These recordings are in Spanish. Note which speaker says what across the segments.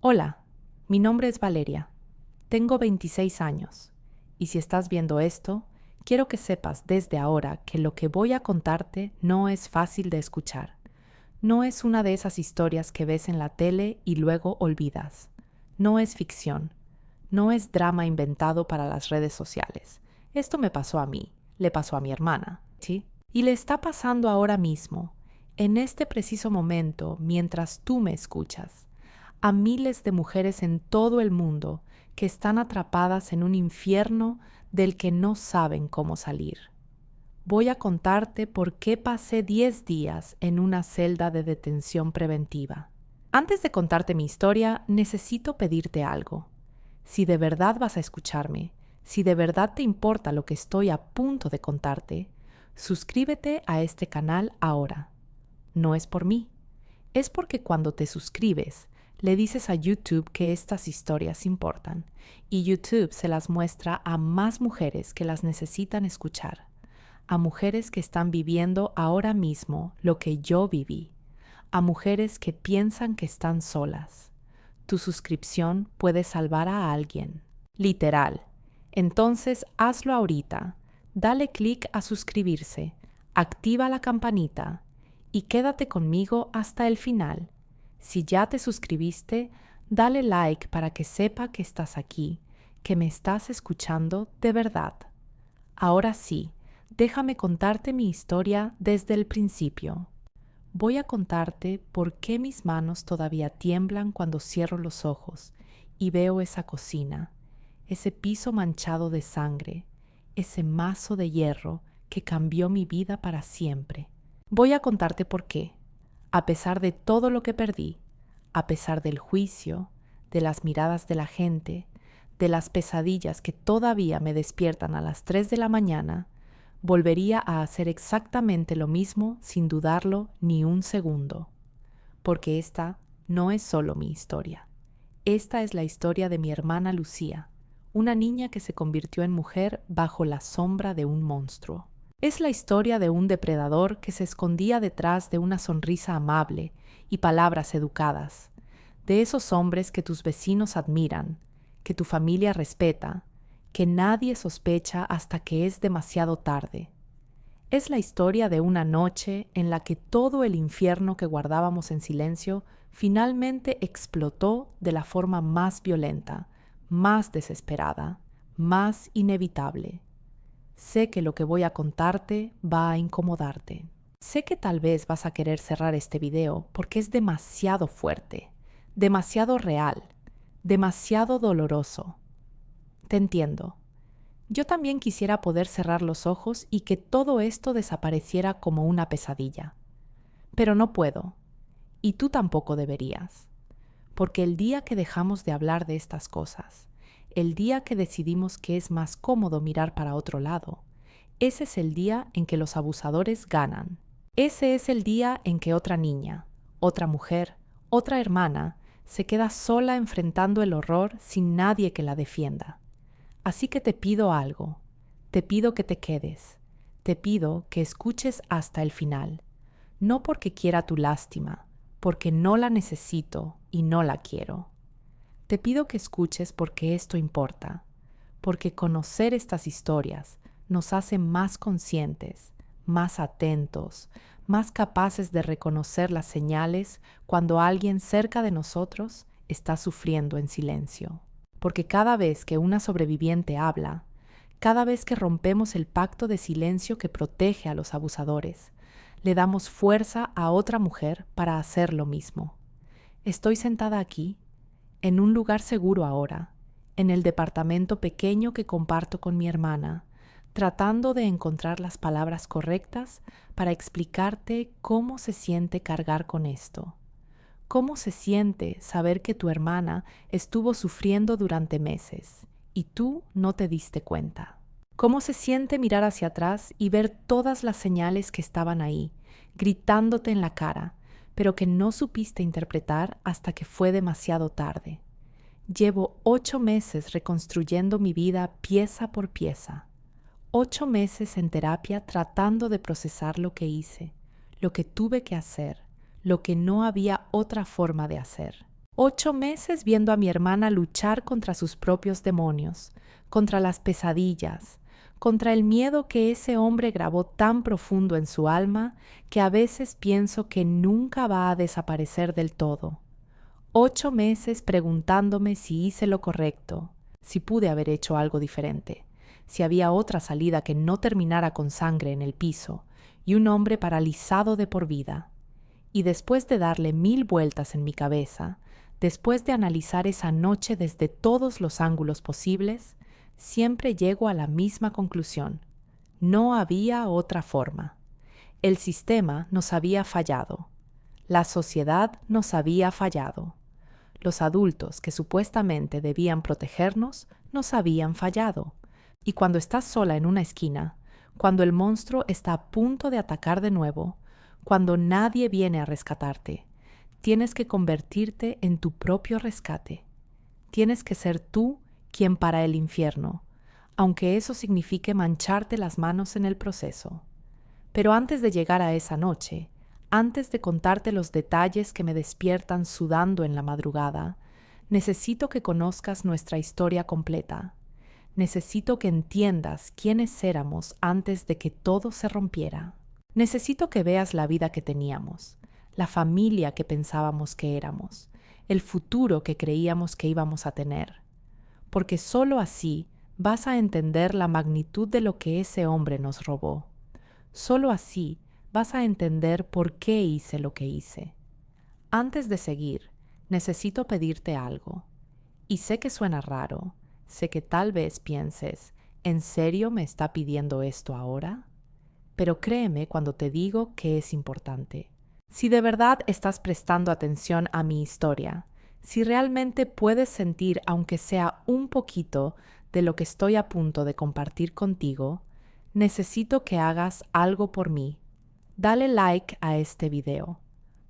Speaker 1: Hola, mi nombre es Valeria. Tengo 26 años. Y si estás viendo esto, quiero que sepas desde ahora que lo que voy a contarte no es fácil de escuchar. No es una de esas historias que ves en la tele y luego olvidas. No es ficción. No es drama inventado para las redes sociales. Esto me pasó a mí, le pasó a mi hermana, ¿sí? Y le está pasando ahora mismo, en este preciso momento, mientras tú me escuchas, a miles de mujeres en todo el mundo que están atrapadas en un infierno del que no saben cómo salir. Voy a contarte por qué pasé 10 días en una celda de detención preventiva. Antes de contarte mi historia, necesito pedirte algo. Si de verdad vas a escucharme, si de verdad te importa lo que estoy a punto de contarte, suscríbete a este canal ahora. No es por mí, es porque cuando te suscribes, le dices a YouTube que estas historias importan y YouTube se las muestra a más mujeres que las necesitan escuchar, a mujeres que están viviendo ahora mismo lo que yo viví, a mujeres que piensan que están solas. Tu suscripción puede salvar a alguien. Literal. Entonces hazlo ahorita. Dale clic a suscribirse, activa la campanita y quédate conmigo hasta el final. Si ya te suscribiste, dale like para que sepa que estás aquí, que me estás escuchando de verdad. Ahora sí, déjame contarte mi historia desde el principio. Voy a contarte por qué mis manos todavía tiemblan cuando cierro los ojos y veo esa cocina, ese piso manchado de sangre, ese mazo de hierro que cambió mi vida para siempre. Voy a contarte por qué, a pesar de todo lo que perdí, a pesar del juicio, de las miradas de la gente, de las pesadillas que todavía me despiertan a las 3 de la mañana, volvería a hacer exactamente lo mismo sin dudarlo ni un segundo. Porque esta no es solo mi historia. Esta es la historia de mi hermana Lucía, una niña que se convirtió en mujer bajo la sombra de un monstruo. Es la historia de un depredador que se escondía detrás de una sonrisa amable y palabras educadas, de esos hombres que tus vecinos admiran, que tu familia respeta, que nadie sospecha hasta que es demasiado tarde. Es la historia de una noche en la que todo el infierno que guardábamos en silencio finalmente explotó de la forma más violenta, más desesperada, más inevitable. Sé que lo que voy a contarte va a incomodarte. Sé que tal vez vas a querer cerrar este video porque es demasiado fuerte, demasiado real, demasiado doloroso. Te entiendo. Yo también quisiera poder cerrar los ojos y que todo esto desapareciera como una pesadilla. Pero no puedo, y tú tampoco deberías. Porque el día que dejamos de hablar de estas cosas, el día que decidimos que es más cómodo mirar para otro lado, ese es el día en que los abusadores ganan. Ese es el día en que otra niña, otra mujer, otra hermana se queda sola enfrentando el horror sin nadie que la defienda. Así que te pido algo, te pido que te quedes, te pido que escuches hasta el final, no porque quiera tu lástima, porque no la necesito y no la quiero. Te pido que escuches porque esto importa, porque conocer estas historias nos hace más conscientes, más atentos, más capaces de reconocer las señales cuando alguien cerca de nosotros está sufriendo en silencio. Porque cada vez que una sobreviviente habla, cada vez que rompemos el pacto de silencio que protege a los abusadores, le damos fuerza a otra mujer para hacer lo mismo. Estoy sentada aquí, en un lugar seguro ahora, en el departamento pequeño que comparto con mi hermana, tratando de encontrar las palabras correctas para explicarte cómo se siente cargar con esto. ¿Cómo se siente saber que tu hermana estuvo sufriendo durante meses y tú no te diste cuenta? ¿Cómo se siente mirar hacia atrás y ver todas las señales que estaban ahí, gritándote en la cara, pero que no supiste interpretar hasta que fue demasiado tarde? Llevo 8 meses reconstruyendo mi vida pieza por pieza. 8 meses en terapia tratando de procesar lo que hice, lo que tuve que hacer, lo que no había otra forma de hacer. 8 meses viendo a mi hermana luchar contra sus propios demonios, contra las pesadillas, contra el miedo que ese hombre grabó tan profundo en su alma que a veces pienso que nunca va a desaparecer del todo. 8 meses preguntándome si hice lo correcto, si pude haber hecho algo diferente, si había otra salida que no terminara con sangre en el piso y un hombre paralizado de por vida. Y después de darle 1000 vueltas en mi cabeza, después de analizar esa noche desde todos los ángulos posibles, siempre llego a la misma conclusión. No había otra forma. El sistema nos había fallado. La sociedad nos había fallado. Los adultos que supuestamente debían protegernos nos habían fallado. Y cuando estás sola en una esquina, cuando el monstruo está a punto de atacar de nuevo, cuando nadie viene a rescatarte, tienes que convertirte en tu propio rescate. Tienes que ser tú quien para el infierno, aunque eso signifique mancharte las manos en el proceso. Pero antes de llegar a esa noche, antes de contarte los detalles que me despiertan sudando en la madrugada, necesito que conozcas nuestra historia completa. Necesito que entiendas quiénes éramos antes de que todo se rompiera. Necesito que veas la vida que teníamos, la familia que pensábamos que éramos, el futuro que creíamos que íbamos a tener. Porque solo así vas a entender la magnitud de lo que ese hombre nos robó. Solo así vas a entender por qué hice lo que hice. Antes de seguir, necesito pedirte algo. Y sé que suena raro, sé que tal vez pienses, ¿en serio me está pidiendo esto ahora? Pero créeme cuando te digo que es importante. Si de verdad estás prestando atención a mi historia, si realmente puedes sentir aunque sea un poquito de lo que estoy a punto de compartir contigo, necesito que hagas algo por mí. Dale like a este video.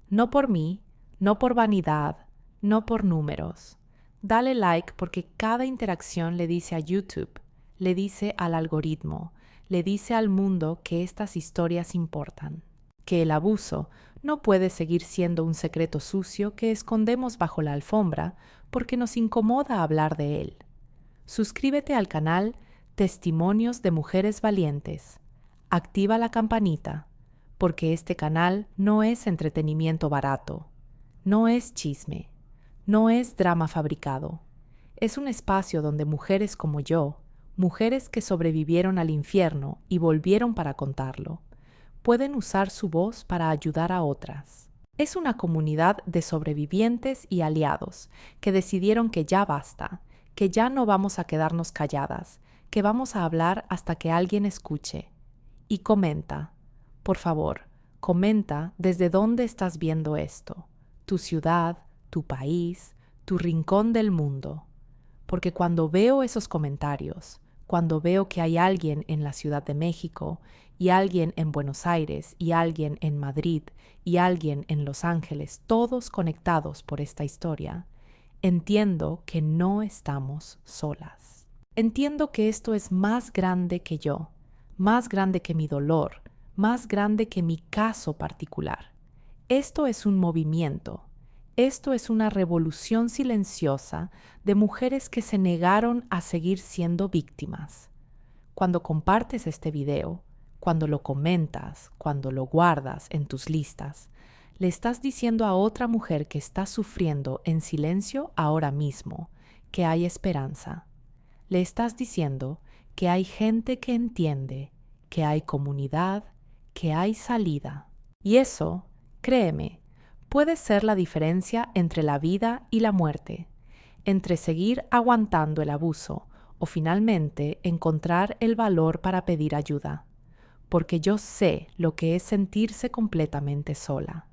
Speaker 1: No por mí, no por vanidad, no por números. Dale like porque cada interacción le dice a YouTube, le dice al algoritmo, le dice al mundo que estas historias importan, que el abuso no puede seguir siendo un secreto sucio que escondemos bajo la alfombra porque nos incomoda hablar de él. Suscríbete al canal Testimonios de Mujeres Valientes. Activa la campanita, porque este canal no es entretenimiento barato, no es chisme, no es drama fabricado. Es un espacio donde mujeres como yo, mujeres que sobrevivieron al infierno y volvieron para contarlo, pueden usar su voz para ayudar a otras. Es una comunidad de sobrevivientes y aliados que decidieron que ya basta, que ya no vamos a quedarnos calladas, que vamos a hablar hasta que alguien escuche. Y comenta, por favor, comenta desde dónde estás viendo esto, tu ciudad, tu país, tu rincón del mundo. Porque cuando veo esos comentarios, cuando veo que hay alguien en la Ciudad de México, y alguien en Buenos Aires, y alguien en Madrid, y alguien en Los Ángeles, todos conectados por esta historia, entiendo que no estamos solas. Entiendo que esto es más grande que yo, más grande que mi dolor, más grande que mi caso particular. Esto es un movimiento. Esto es una revolución silenciosa de mujeres que se negaron a seguir siendo víctimas. Cuando compartes este video, cuando lo comentas, cuando lo guardas en tus listas, le estás diciendo a otra mujer que está sufriendo en silencio ahora mismo que hay esperanza. Le estás diciendo que hay gente que entiende, que hay comunidad, que hay salida. Y eso, créeme, puede ser la diferencia entre la vida y la muerte, entre seguir aguantando el abuso o finalmente encontrar el valor para pedir ayuda. Porque yo sé lo que es sentirse completamente sola.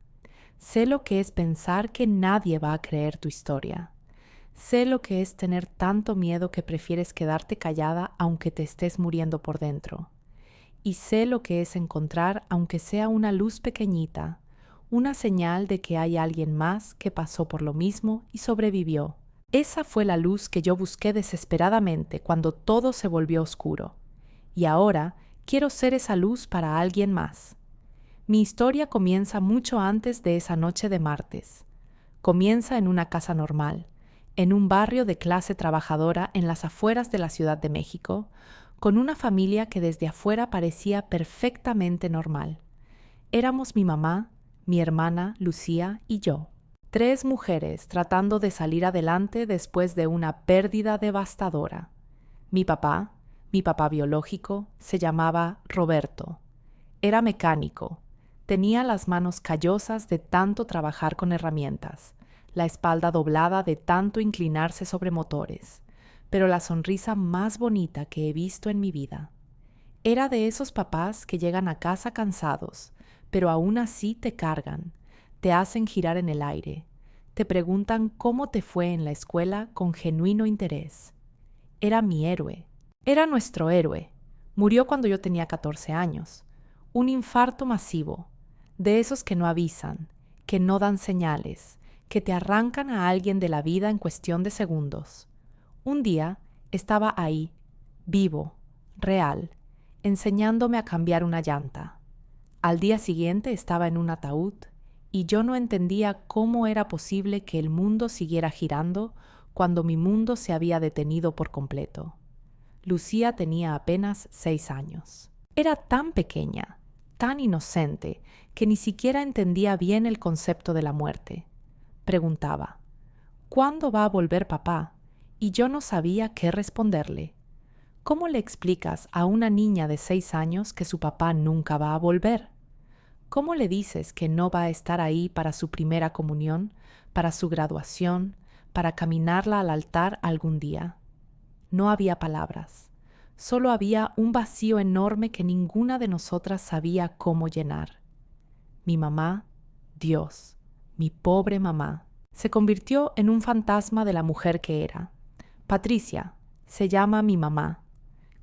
Speaker 1: Sé lo que es pensar que nadie va a creer tu historia. Sé lo que es tener tanto miedo que prefieres quedarte callada aunque te estés muriendo por dentro. Y sé lo que es encontrar, aunque sea una luz pequeñita, una señal de que hay alguien más que pasó por lo mismo y sobrevivió. Esa fue la luz que yo busqué desesperadamente cuando todo se volvió oscuro. Y ahora quiero ser esa luz para alguien más. Mi historia comienza mucho antes de esa noche de martes. Comienza en una casa normal, en un barrio de clase trabajadora en las afueras de la Ciudad de México, con una familia que desde afuera parecía perfectamente normal. Éramos mi mamá, mi hermana Lucía y yo. 3 mujeres tratando de salir adelante después de una pérdida devastadora. Mi papá biológico, se llamaba Roberto. Era mecánico. Tenía las manos callosas de tanto trabajar con herramientas, la espalda doblada de tanto inclinarse sobre motores, pero la sonrisa más bonita que he visto en mi vida. Era de esos papás que llegan a casa cansados, pero aún así te cargan, te hacen girar en el aire, te preguntan cómo te fue en la escuela con genuino interés. Era mi héroe. Era nuestro héroe. Murió cuando yo tenía 14 años. Un infarto masivo, de esos que no avisan, que no dan señales, que te arrancan a alguien de la vida en cuestión de segundos. Un día estaba ahí, vivo, real, enseñándome a cambiar una llanta. Al día siguiente estaba en un ataúd y yo no entendía cómo era posible que el mundo siguiera girando cuando mi mundo se había detenido por completo. Lucía tenía apenas 6 años. Era tan pequeña, tan inocente, que ni siquiera entendía bien el concepto de la muerte. Preguntaba, ¿cuándo va a volver papá? Y yo no sabía qué responderle. ¿Cómo le explicas a una niña de 6 años que su papá nunca va a volver? ¿Cómo le dices que no va a estar ahí para su primera comunión, para su graduación, para caminarla al altar algún día? No había palabras. Solo había un vacío enorme que ninguna de nosotras sabía cómo llenar. Mi mamá, Dios, mi pobre mamá, se convirtió en un fantasma de la mujer que era. Patricia, se llama mi mamá,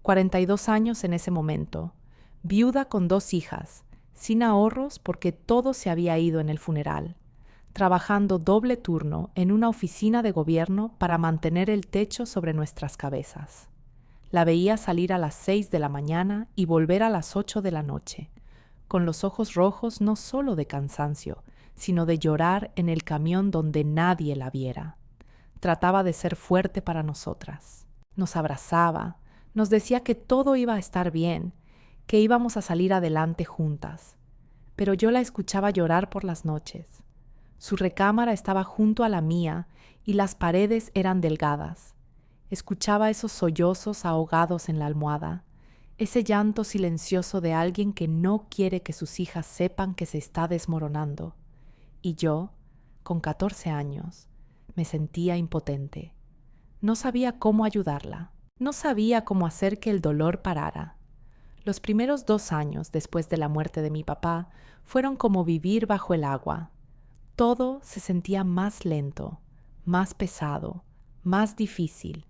Speaker 1: 42 años en ese momento, viuda con 2 hijas, sin ahorros porque todo se había ido en el funeral, trabajando doble turno en una oficina de gobierno para mantener el techo sobre nuestras cabezas. La veía salir a las 6 de la mañana y volver a las 8 de la noche, con los ojos rojos no solo de cansancio, sino de llorar en el camión donde nadie la viera. Trataba de ser fuerte para nosotras. Nos abrazaba, nos decía que todo iba a estar bien, que íbamos a salir adelante juntas. Pero yo la escuchaba llorar por las noches. Su recámara estaba junto a la mía y las paredes eran delgadas. Escuchaba esos sollozos ahogados en la almohada, ese llanto silencioso de alguien que no quiere que sus hijas sepan que se está desmoronando. Y yo, con 14 años, me sentía impotente. No sabía cómo ayudarla. No sabía cómo hacer que el dolor parara. Los primeros 2 años después de la muerte de mi papá fueron como vivir bajo el agua. Todo se sentía más lento, más pesado, más difícil.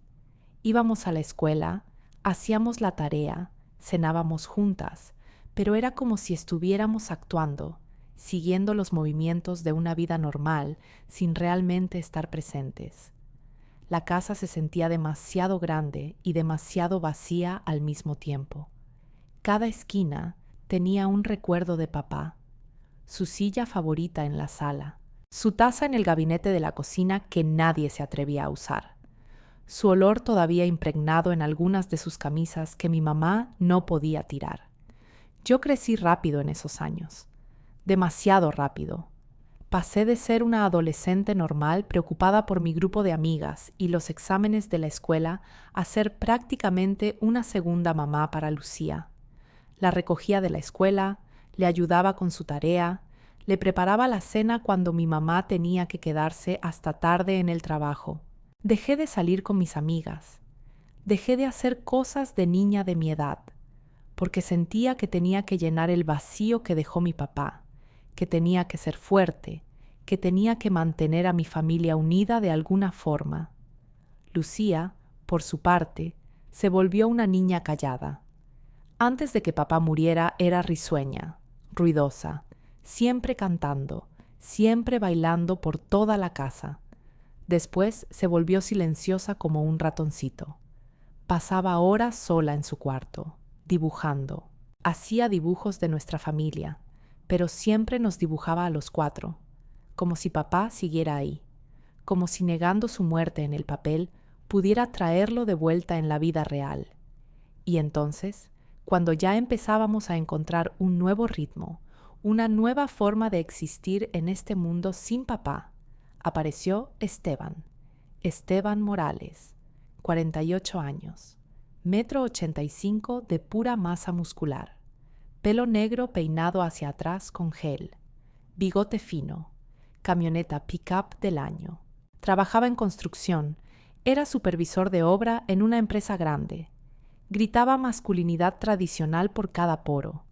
Speaker 1: Íbamos a la escuela, hacíamos la tarea, cenábamos juntas, pero era como si estuviéramos actuando, siguiendo los movimientos de una vida normal sin realmente estar presentes. La casa se sentía demasiado grande y demasiado vacía al mismo tiempo. Cada esquina tenía un recuerdo de papá, su silla favorita en la sala, su taza en el gabinete de la cocina que nadie se atrevía a usar, su olor todavía impregnado en algunas de sus camisas que mi mamá no podía tirar. Yo crecí rápido en esos años, demasiado rápido. Pasé de ser una adolescente normal preocupada por mi grupo de amigas y los exámenes de la escuela a ser prácticamente una segunda mamá para Lucía. La recogía de la escuela, le ayudaba con su tarea, le preparaba la cena cuando mi mamá tenía que quedarse hasta tarde en el trabajo. Dejé de salir con mis amigas. Dejé de hacer cosas de niña de mi edad, porque sentía que tenía que llenar el vacío que dejó mi papá, que tenía que ser fuerte, que tenía que mantener a mi familia unida de alguna forma. Lucía, por su parte, se volvió una niña callada. Antes de que papá muriera era risueña, ruidosa, siempre cantando, siempre bailando por toda la casa. Después se volvió silenciosa como un ratoncito. Pasaba horas sola en su cuarto, dibujando. Hacía dibujos de nuestra familia, pero siempre nos dibujaba a los 4, como si papá siguiera ahí. como si negando su muerte en el papel pudiera traerlo de vuelta en la vida real. Y entonces, cuando ya empezábamos a encontrar un nuevo ritmo, una nueva forma de existir en este mundo sin papá, apareció Esteban Morales, 48 años, 1,85 m de pura masa muscular, pelo negro peinado hacia atrás con gel, bigote fino, camioneta pick-up del año. Trabajaba en construcción, era supervisor de obra en una empresa grande. Gritaba masculinidad tradicional por cada poro,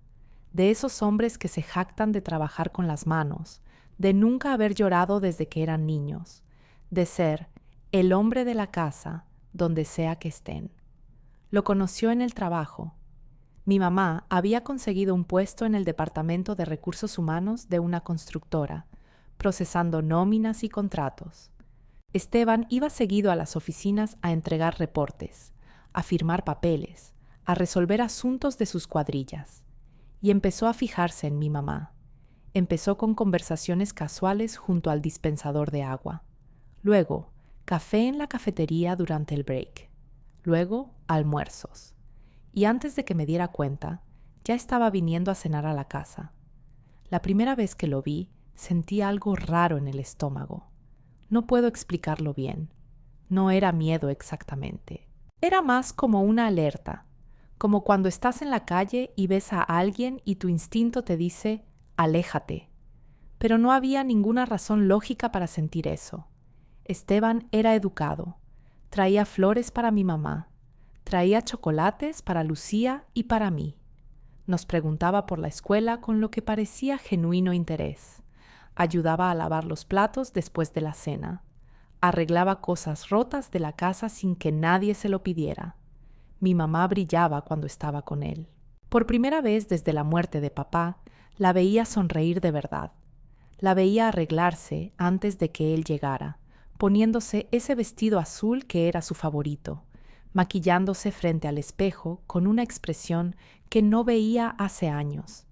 Speaker 1: de esos hombres que se jactan de trabajar con las manos, de nunca haber llorado desde que eran niños, de ser el hombre de la casa donde sea que estén. Lo conoció en el trabajo. Mi mamá había conseguido un puesto en el departamento de recursos humanos de una constructora, procesando nóminas y contratos. Esteban iba seguido a las oficinas a entregar reportes, a firmar papeles, a resolver asuntos de sus cuadrillas. Y empezó a fijarse en mi mamá. Empezó con conversaciones casuales junto al dispensador de agua. Luego, café en la cafetería durante el break. Luego, almuerzos. Y antes de que me diera cuenta, ya estaba viniendo a cenar a la casa. La primera vez que lo vi, sentí algo raro en el estómago. No puedo explicarlo bien. No era miedo exactamente. Era más como una alerta, como cuando estás en la calle y ves a alguien y tu instinto te dice, aléjate. Pero no había ninguna razón lógica para sentir eso. Esteban era educado. Traía flores para mi mamá. Traía chocolates para Lucía y para mí. Nos preguntaba por la escuela con lo que parecía genuino interés. Ayudaba a lavar los platos después de la cena. Arreglaba cosas rotas de la casa sin que nadie se lo pidiera. Mi mamá brillaba cuando estaba con él. Por primera vez desde la muerte de papá, la veía sonreír de verdad. La veía arreglarse antes de que él llegara, poniéndose ese vestido azul que era su favorito, maquillándose frente al espejo con una expresión que no veía hace años.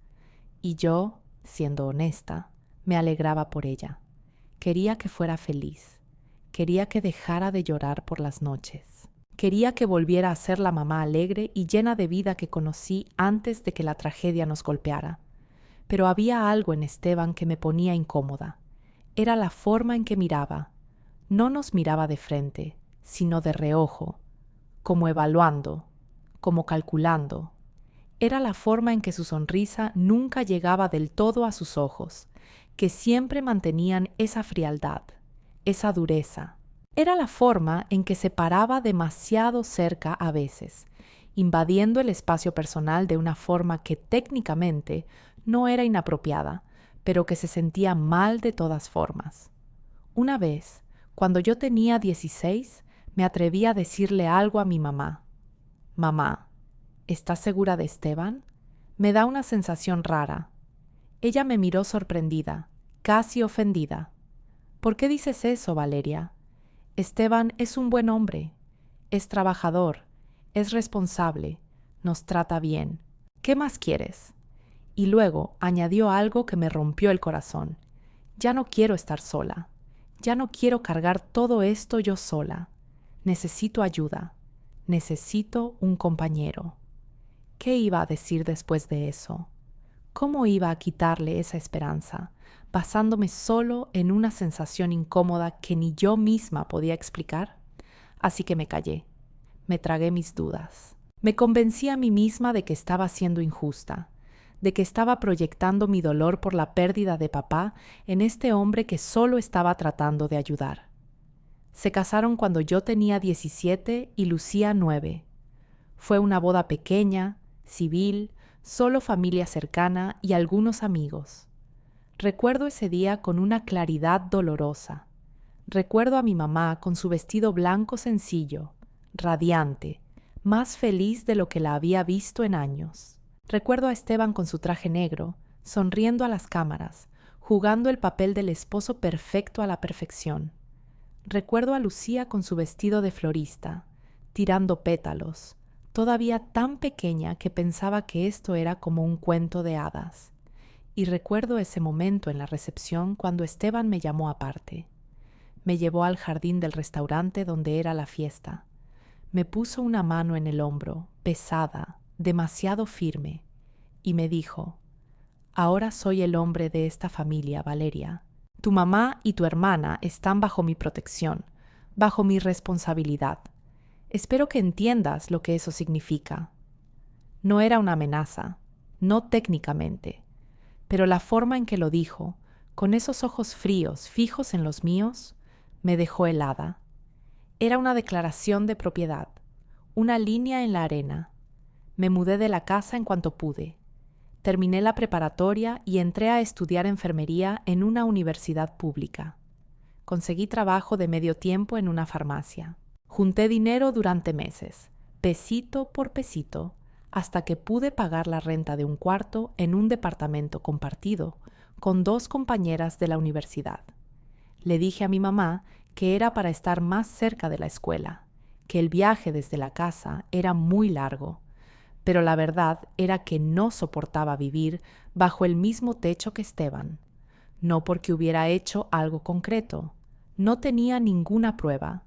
Speaker 1: Y yo, siendo honesta, me alegraba por ella. Quería que fuera feliz. Quería que dejara de llorar por las noches. Quería que volviera a ser la mamá alegre y llena de vida que conocí antes de que la tragedia nos golpeara. Pero había algo en Esteban que me ponía incómoda. Era la forma en que miraba. No nos miraba de frente, sino de reojo, como evaluando, como calculando. Era la forma en que su sonrisa nunca llegaba del todo a sus ojos, que siempre mantenían esa frialdad, esa dureza. Era la forma en que se paraba demasiado cerca a veces, invadiendo el espacio personal de una forma que técnicamente no era inapropiada, pero que se sentía mal de todas formas. Una vez, cuando yo tenía 16, me atreví a decirle algo a mi mamá. Mamá, ¿estás segura de Esteban? Me da una sensación rara. Ella me miró sorprendida, casi ofendida. ¿Por qué dices eso, Valeria? Esteban es un buen hombre, es trabajador, es responsable, nos trata bien. ¿Qué más quieres? Y luego añadió algo que me rompió el corazón. Ya no quiero estar sola. Ya no quiero cargar todo esto yo sola. Necesito ayuda. Necesito un compañero. ¿Qué iba a decir después de eso? ¿Cómo iba a quitarle esa esperanza, basándome solo en una sensación incómoda que ni yo misma podía explicar? Así que me callé. Me tragué mis dudas. Me convencí a mí misma de que estaba siendo injusta, de que estaba proyectando mi dolor por la pérdida de papá en este hombre que solo estaba tratando de ayudar. Se casaron cuando yo tenía 17 y Lucía 9. Fue una boda pequeña, civil, solo familia cercana y algunos amigos. Recuerdo ese día con una claridad dolorosa. Recuerdo a mi mamá con su vestido blanco sencillo, radiante, más feliz de lo que la había visto en años. Recuerdo a Esteban con su traje negro, sonriendo a las cámaras, jugando el papel del esposo perfecto a la perfección. Recuerdo a Lucía con su vestido de florista, tirando pétalos, todavía tan pequeña que pensaba que esto era como un cuento de hadas. Y recuerdo ese momento en la recepción cuando Esteban me llamó aparte. Me llevó al jardín del restaurante donde era la fiesta. Me puso una mano en el hombro, pesada, demasiado firme, y me dijo: «Ahora soy el hombre de esta familia, Valeria. Tu mamá y tu hermana están bajo mi protección, bajo mi responsabilidad. Espero que entiendas lo que eso significa». No era una amenaza, no técnicamente, pero la forma en que lo dijo, con esos ojos fríos fijos en los míos, me dejó helada. Era una declaración de propiedad, una línea en la arena. Me mudé de la casa en cuanto pude. Terminé la preparatoria y entré a estudiar enfermería en una universidad pública. Conseguí trabajo de medio tiempo en una farmacia. Junté dinero durante meses, pesito por pesito, hasta que pude pagar la renta de un cuarto en un departamento compartido con 2 compañeras de la universidad. Le dije a mi mamá que era para estar más cerca de la escuela, que el viaje desde la casa era muy largo, pero la verdad era que no soportaba vivir bajo el mismo techo que Esteban. No porque hubiera hecho algo concreto. No tenía ninguna prueba.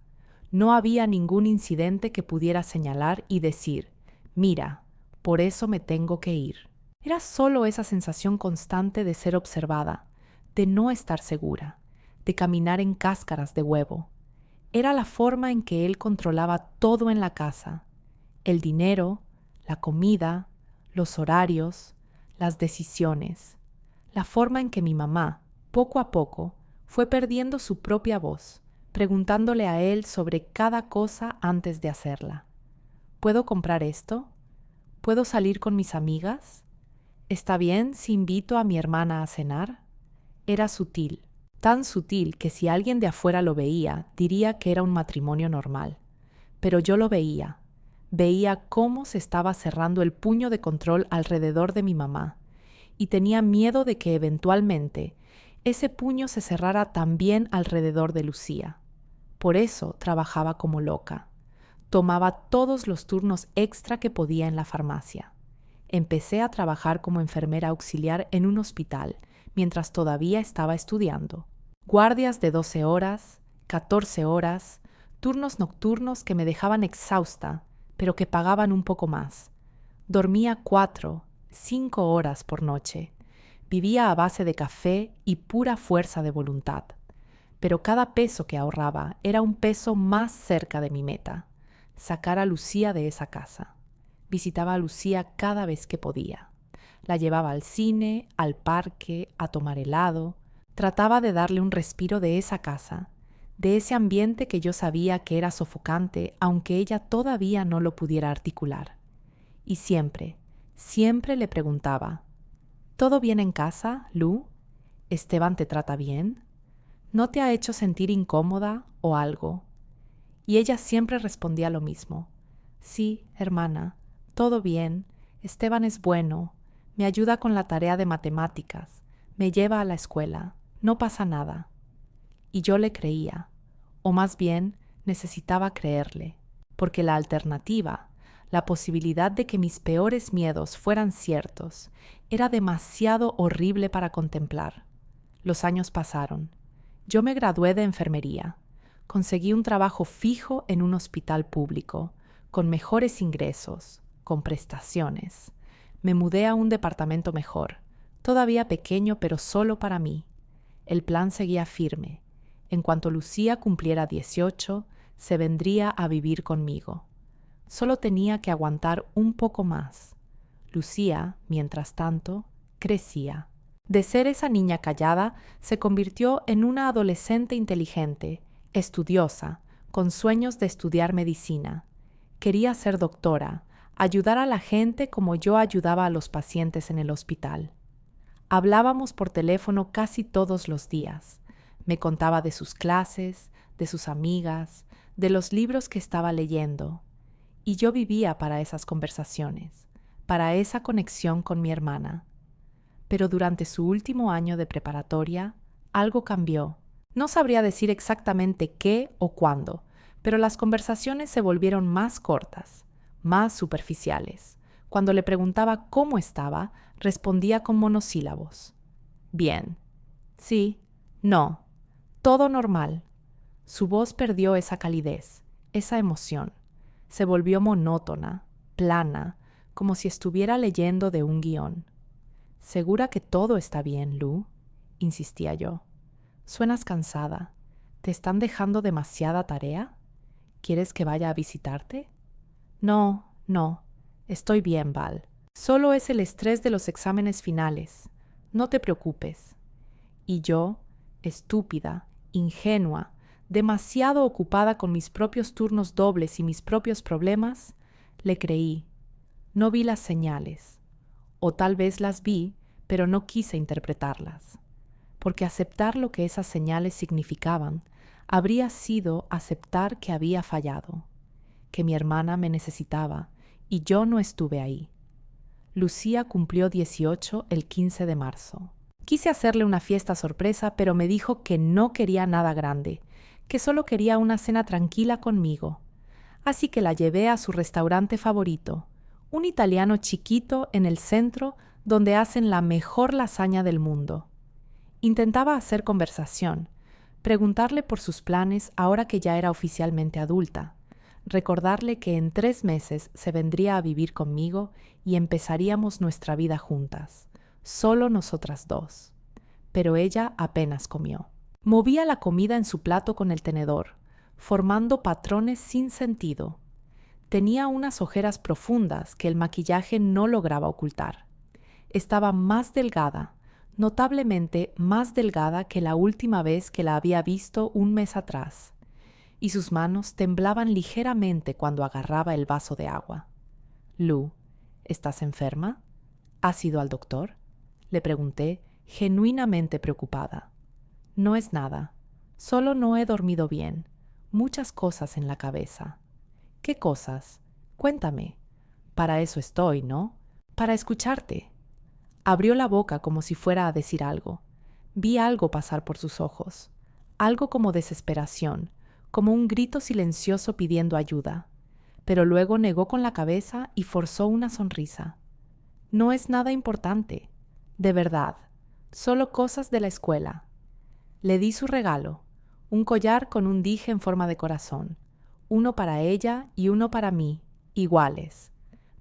Speaker 1: No había ningún incidente que pudiera señalar y decir: «Mira, por eso me tengo que ir». Era solo esa sensación constante de ser observada, de no estar segura, de caminar en cáscaras de huevo. Era la forma en que él controlaba todo en la casa: el dinero, la comida, los horarios, las decisiones. La forma en que mi mamá, poco a poco, fue perdiendo su propia voz, preguntándole a él sobre cada cosa antes de hacerla. ¿Puedo comprar esto? ¿Puedo salir con mis amigas? ¿Está bien si invito a mi hermana a cenar? Era sutil, tan sutil que si alguien de afuera lo veía, diría que era un matrimonio normal. Pero yo lo veía. Veía cómo se estaba cerrando el puño de control alrededor de mi mamá, y tenía miedo de que eventualmente ese puño se cerrara también alrededor de Lucía. Por eso trabajaba como loca. Tomaba todos los turnos extra que podía en la farmacia. Empecé a trabajar como enfermera auxiliar en un hospital mientras todavía estaba estudiando. Guardias de 12 horas, 14 horas, turnos nocturnos que me dejaban exhausta, pero que pagaban un poco más. Dormía 4, 5 horas por noche. Vivía a base de café y pura fuerza de voluntad. Pero cada peso que ahorraba era un peso más cerca de mi meta: sacar a Lucía de esa casa. Visitaba a Lucía cada vez que podía. La llevaba al cine, al parque, a tomar helado. Trataba de darle un respiro de esa casa, de ese ambiente que yo sabía que era sofocante, aunque ella todavía no lo pudiera articular. Y siempre, siempre le preguntaba: «¿Todo bien en casa, Lu? ¿Esteban te trata bien? ¿No te ha hecho sentir incómoda o algo?» Y ella siempre respondía lo mismo: «Sí, hermana, todo bien. Esteban es bueno. Me ayuda con la tarea de matemáticas. Me lleva a la escuela. No pasa nada». Y yo le creía, o más bien necesitaba creerle, porque la alternativa, la posibilidad de que mis peores miedos fueran ciertos, era demasiado horrible para contemplar. Los años pasaron. Yo me gradué de enfermería. Conseguí un trabajo fijo en un hospital público, con mejores ingresos, con prestaciones. Me mudé a un departamento mejor, todavía pequeño pero solo para mí. El plan seguía firme. En cuanto Lucía cumpliera 18, se vendría a vivir conmigo. Solo tenía que aguantar un poco más. Lucía, mientras tanto, crecía. De ser esa niña callada, se convirtió en una adolescente inteligente, estudiosa, con sueños de estudiar medicina. Quería ser doctora, ayudar a la gente como yo ayudaba a los pacientes en el hospital. Hablábamos por teléfono casi todos los días. Me contaba de sus clases, de sus amigas, de los libros que estaba leyendo. Y yo vivía para esas conversaciones, para esa conexión con mi hermana. Pero durante su último año de preparatoria, algo cambió. No sabría decir exactamente qué o cuándo, pero las conversaciones se volvieron más cortas, más superficiales. Cuando le preguntaba cómo estaba, respondía con monosílabos. «Bien», «Sí», «No», «Todo normal». Su voz perdió esa calidez, esa emoción. Se volvió monótona, plana, como si estuviera leyendo de un guión. ¿Segura que todo está bien, Lou?, insistía yo. Suenas cansada. ¿Te están dejando demasiada tarea? ¿Quieres que vaya a visitarte? No, no. Estoy bien, Val. Solo es el estrés de los exámenes finales. No te preocupes. Y yo, estúpida, ingenua, demasiado ocupada con mis propios turnos dobles y mis propios problemas, le creí. No vi las señales. O tal vez las vi, pero no quise interpretarlas. Porque aceptar lo que esas señales significaban habría sido aceptar que había fallado, que mi hermana me necesitaba y yo no estuve ahí. Lucía cumplió 18 el 15 de marzo. Quise hacerle una fiesta sorpresa, pero me dijo que no quería nada grande, que solo quería una cena tranquila conmigo. Así que la llevé a su restaurante favorito, un italiano chiquito en el centro donde hacen la mejor lasaña del mundo. Intentaba hacer conversación, preguntarle por sus planes ahora que ya era oficialmente adulta, recordarle que en 3 meses se vendría a vivir conmigo y empezaríamos nuestra vida juntas, solo nosotras dos. Pero ella apenas comió. Movía la comida en su plato con el tenedor, formando patrones sin sentido. Tenía unas ojeras profundas que el maquillaje no lograba ocultar. Estaba más delgada, notablemente más delgada que la última vez que la había visto un mes atrás, y sus manos temblaban ligeramente cuando agarraba el vaso de agua. «Lou, ¿estás enferma? ¿Has ido al doctor?», le pregunté, genuinamente preocupada. «No es nada. Solo no he dormido bien. Muchas cosas en la cabeza». «¿Qué cosas? Cuéntame. Para eso estoy, ¿no? Para escucharte». Abrió la boca como si fuera a decir algo. Vi algo pasar por sus ojos. Algo como desesperación, como un grito silencioso pidiendo ayuda. Pero luego negó con la cabeza y forzó una sonrisa. «No es nada importante. De verdad. Solo cosas de la escuela». Le di su regalo, un collar con un dije en forma de corazón, uno para ella y uno para mí, iguales,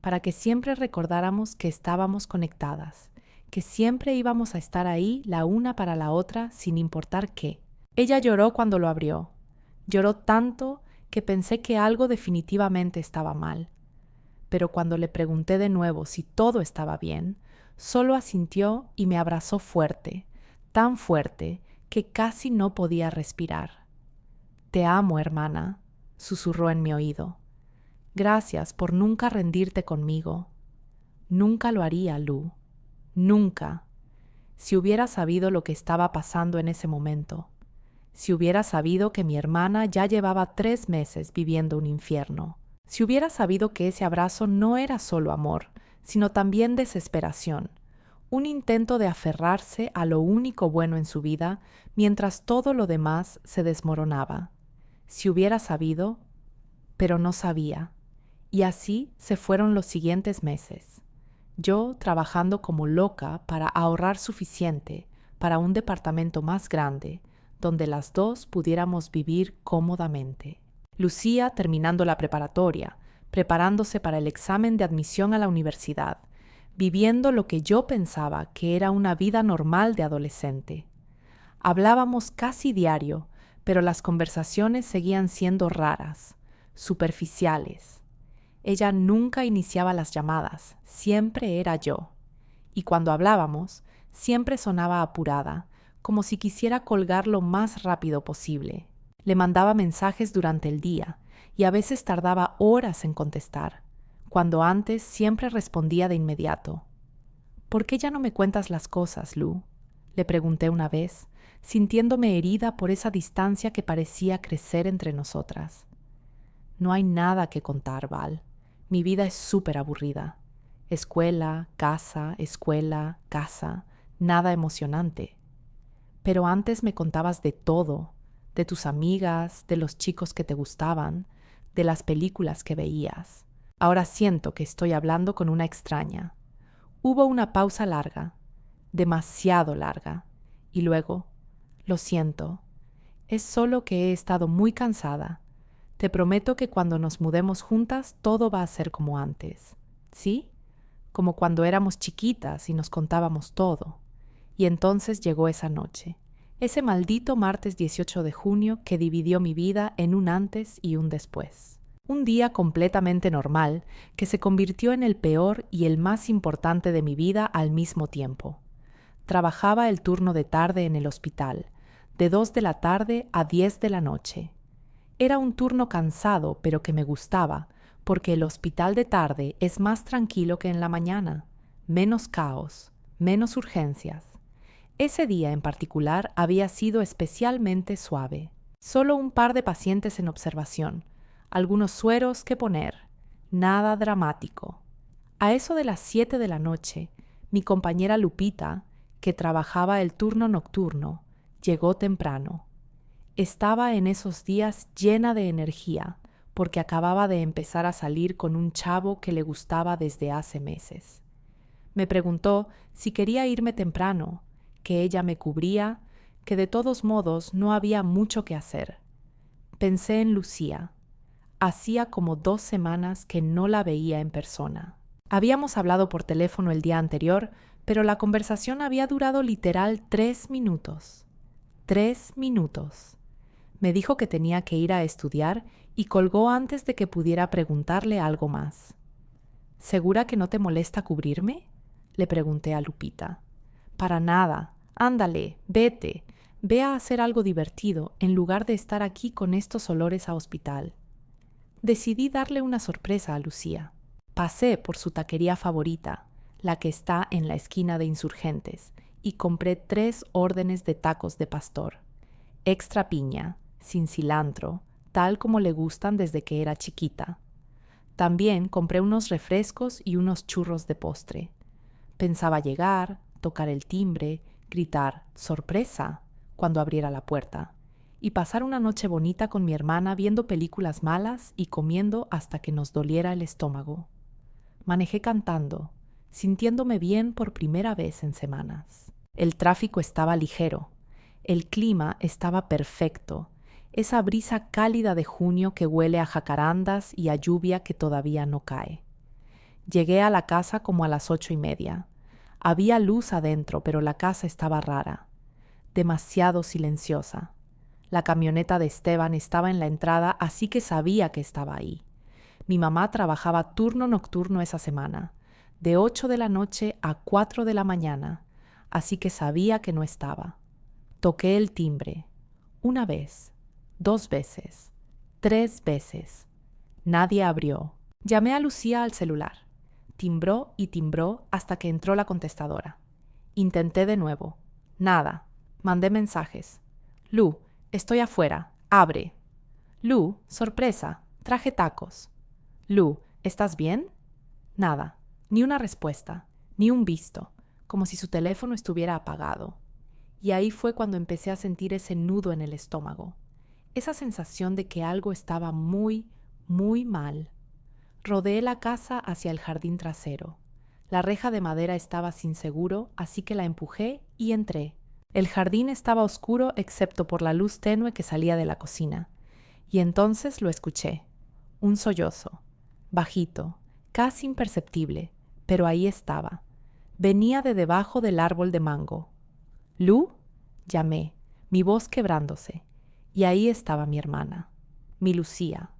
Speaker 1: para que siempre recordáramos que estábamos conectadas, que siempre íbamos a estar ahí la una para la otra sin importar qué. Ella lloró cuando lo abrió. Lloró tanto que pensé que algo definitivamente estaba mal. Pero cuando le pregunté de nuevo si todo estaba bien, solo asintió y me abrazó fuerte, tan fuerte que casi no podía respirar. «Te amo, hermana», susurró en mi oído. «Gracias por nunca rendirte conmigo». «Nunca lo haría, Lou. Nunca. Si hubiera sabido lo que estaba pasando en ese momento. Si hubiera sabido que mi hermana ya llevaba 3 meses viviendo un infierno. Si hubiera sabido que ese abrazo no era solo amor, sino también desesperación. Un intento de aferrarse a lo único bueno en su vida mientras todo lo demás se desmoronaba. Si hubiera sabido, pero no sabía. Y así se fueron los siguientes meses. Yo trabajando como loca para ahorrar suficiente para un departamento más grande, donde las dos pudiéramos vivir cómodamente. Lucía terminando la preparatoria, preparándose para el examen de admisión a la universidad, viviendo lo que yo pensaba que era una vida normal de adolescente. Hablábamos casi diario, pero las conversaciones seguían siendo raras, superficiales. Ella nunca iniciaba las llamadas, siempre era yo. Y cuando hablábamos, siempre sonaba apurada, como si quisiera colgar lo más rápido posible. Le mandaba mensajes durante el día, y a veces tardaba horas en contestar, cuando antes siempre respondía de inmediato. «¿Por qué ya no me cuentas las cosas, Lou?», le pregunté una vez, sintiéndome herida por esa distancia que parecía crecer entre nosotras. «No hay nada que contar, Val. Mi vida es súper aburrida. Escuela, casa, nada emocionante. Pero antes me contabas de todo, de tus amigas, de los chicos que te gustaban, de las películas que veías. Ahora siento que estoy hablando con una extraña». Hubo una pausa larga, demasiado larga, y luego, «Lo siento. Es solo que he estado muy cansada. Te prometo que cuando nos mudemos juntas todo va a ser como antes. ¿Sí? Como cuando éramos chiquitas y nos contábamos todo. Y entonces llegó esa noche, ese maldito martes 18 de junio que dividió mi vida en un antes y un después. Un día completamente normal que se convirtió en el peor y el más importante de mi vida al mismo tiempo. Trabajaba el turno de tarde en el hospital, de 2 de la tarde a 10 de la noche. Era un turno cansado, pero que me gustaba, porque el hospital de tarde es más tranquilo que en la mañana, menos caos, menos urgencias. Ese día en particular había sido especialmente suave. Solo un par de pacientes en observación, algunos sueros que poner, nada dramático. A eso de las 7 de la noche, mi compañera Lupita, que trabajaba el turno nocturno, llegó temprano. Estaba en esos días llena de energía, porque acababa de empezar a salir con un chavo que le gustaba desde hace meses. Me preguntó si quería irme temprano, que ella me cubría, que de todos modos no había mucho que hacer. Pensé en Lucía. Hacía como 2 semanas que no la veía en persona. Habíamos hablado por teléfono el día anterior, pero la conversación había durado literal 3 minutos. 3 minutos. Me dijo que tenía que ir a estudiar y colgó antes de que pudiera preguntarle algo más. ¿Segura que no te molesta cubrirme?, le pregunté a Lupita. Para nada. Ándale, vete. Ve a hacer algo divertido en lugar de estar aquí con estos olores a hospital. Decidí darle una sorpresa a Lucía. Pasé por su taquería favorita, la que está en la esquina de Insurgentes, y compré 3 órdenes de tacos de pastor. Extra piña, sin cilantro, tal como le gustan desde que era chiquita. También compré unos refrescos y unos churros de postre. Pensaba llegar, tocar el timbre, gritar «¡Sorpresa!» cuando abriera la puerta, y pasar una noche bonita con mi hermana viendo películas malas y comiendo hasta que nos doliera el estómago. Manejé cantando, sintiéndome bien por primera vez en semanas. El tráfico estaba ligero, el clima estaba perfecto, esa brisa cálida de junio que huele a jacarandas y a lluvia que todavía no cae. Llegué a la casa como a las 8:30. Había luz adentro, pero la casa estaba rara, demasiado silenciosa. La camioneta de Esteban estaba en la entrada, así que sabía que estaba ahí. Mi mamá trabajaba turno nocturno esa semana, de 8 de la noche a 4 de la mañana, así que sabía que no estaba. Toqué el timbre. 1 vez, 2 veces, 3 veces. Nadie abrió. Llamé a Lucía al celular. Timbró y timbró hasta que entró la contestadora. Intenté de nuevo. Nada. Mandé mensajes. Lu, estoy afuera. Abre. Lu, sorpresa. Traje tacos. Lu, ¿estás bien? Nada. Ni una respuesta. Ni un visto. Como si su teléfono estuviera apagado. Y ahí fue cuando empecé a sentir ese nudo en el estómago. Esa sensación de que algo estaba muy, muy mal. Rodeé la casa hacia el jardín trasero. La reja de madera estaba sin seguro, así que la empujé y entré. El jardín estaba oscuro excepto por la luz tenue que salía de la cocina. Y entonces lo escuché. Un sollozo. Bajito, casi imperceptible, pero ahí estaba. Venía de debajo del árbol de mango. «¿Lu?», llamé, mi voz quebrándose. Y ahí estaba mi hermana, mi Lucía.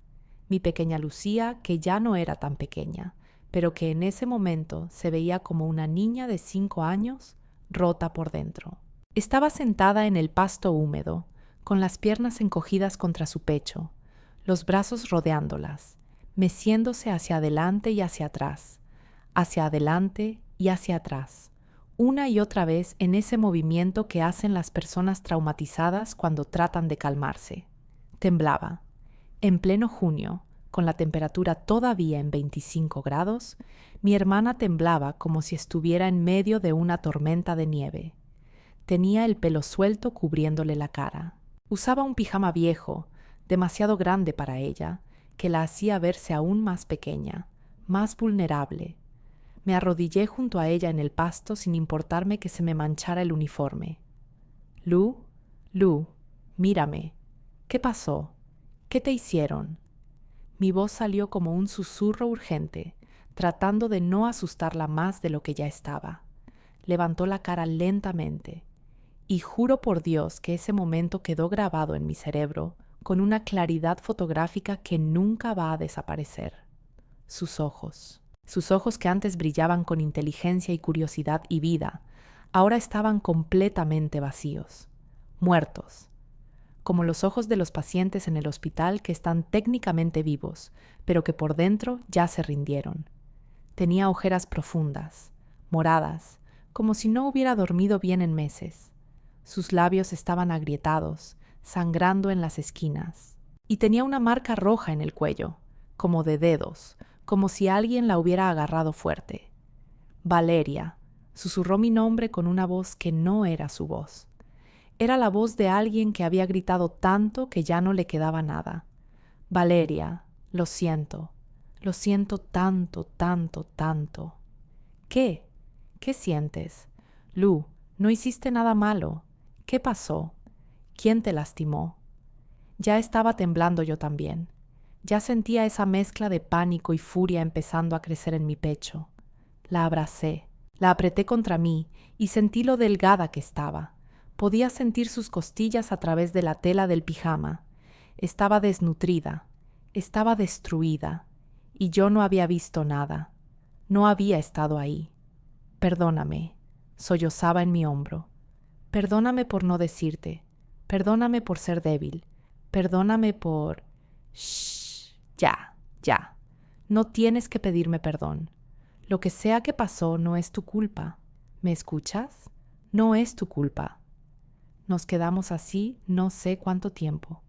Speaker 1: Mi pequeña Lucía, que ya no era tan pequeña, pero que en ese momento se veía como una niña de 5 años, rota por dentro. Estaba sentada en el pasto húmedo, con las piernas encogidas contra su pecho, los brazos rodeándolas, meciéndose hacia adelante y hacia atrás, hacia adelante y hacia atrás, una y otra vez en ese movimiento que hacen las personas traumatizadas cuando tratan de calmarse. Temblaba. En pleno junio, con la temperatura todavía en 25 grados, mi hermana temblaba como si estuviera en medio de una tormenta de nieve. Tenía el pelo suelto cubriéndole la cara. Usaba un pijama viejo, demasiado grande para ella, que la hacía verse aún más pequeña, más vulnerable. Me arrodillé junto a ella en el pasto sin importarme que se me manchara el uniforme. «Lu, Lu, mírame», ¿Qué pasó? ¿Qué te hicieron? Mi voz salió como un susurro urgente, tratando de no asustarla más de lo que ya estaba. Levantó la cara lentamente, y juro por Dios que ese momento quedó grabado en mi cerebro con una claridad fotográfica que nunca va a desaparecer. Sus ojos que antes brillaban con inteligencia y curiosidad y vida, ahora estaban completamente vacíos, muertos, como los ojos de los pacientes en el hospital que están técnicamente vivos, pero que por dentro ya se rindieron. Tenía ojeras profundas, moradas, como si no hubiera dormido bien en meses. Sus labios estaban agrietados, sangrando en las esquinas, y tenía una marca roja en el cuello, como de dedos, como si alguien la hubiera agarrado fuerte. Valeria, susurró mi nombre con una voz que no era su voz. Era la voz de alguien que había gritado tanto que ya no le quedaba nada. Valeria, lo siento tanto, tanto, tanto. ¿Qué? ¿Qué sientes? Lu, no hiciste nada malo. ¿Qué pasó? ¿Quién te lastimó? Ya estaba temblando yo también. Ya sentía esa mezcla de pánico y furia empezando a crecer en mi pecho. La abracé, la apreté contra mí y sentí lo delgada que estaba. Podía sentir sus costillas a través de la tela del pijama. Estaba desnutrida, estaba destruida, y yo no había visto nada. No había estado ahí. Perdóname, sollozaba en mi hombro. Perdóname por no decirte. Perdóname por ser débil. Perdóname por... Shh, ya. No tienes que pedirme perdón. Lo que sea que pasó no es tu culpa. ¿Me escuchas? No es tu culpa. Nos quedamos así no sé cuánto tiempo.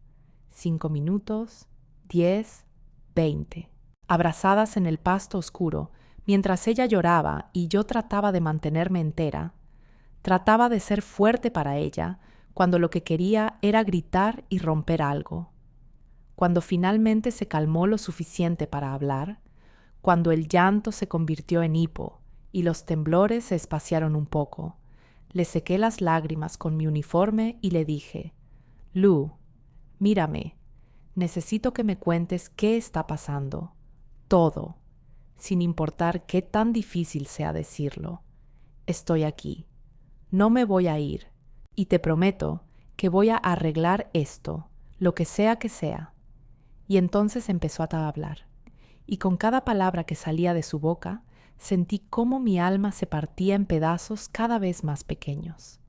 Speaker 1: 5 minutos, 10, 20. Abrazadas en el pasto oscuro, mientras ella lloraba y yo trataba de mantenerme entera. Trataba de ser fuerte para ella, cuando lo que quería era gritar y romper algo. Cuando finalmente se calmó lo suficiente para hablar, cuando el llanto se convirtió en hipo y los temblores se espaciaron un poco, le sequé las lágrimas con mi uniforme y le dije: Lu, mírame, necesito que me cuentes qué está pasando. Todo, sin importar qué tan difícil sea decirlo. Estoy aquí. No me voy a ir, y te prometo que voy a arreglar esto, lo que sea que sea. Y entonces empezó a hablar, y con cada palabra que salía de su boca, sentí cómo mi alma se partía en pedazos cada vez más pequeños.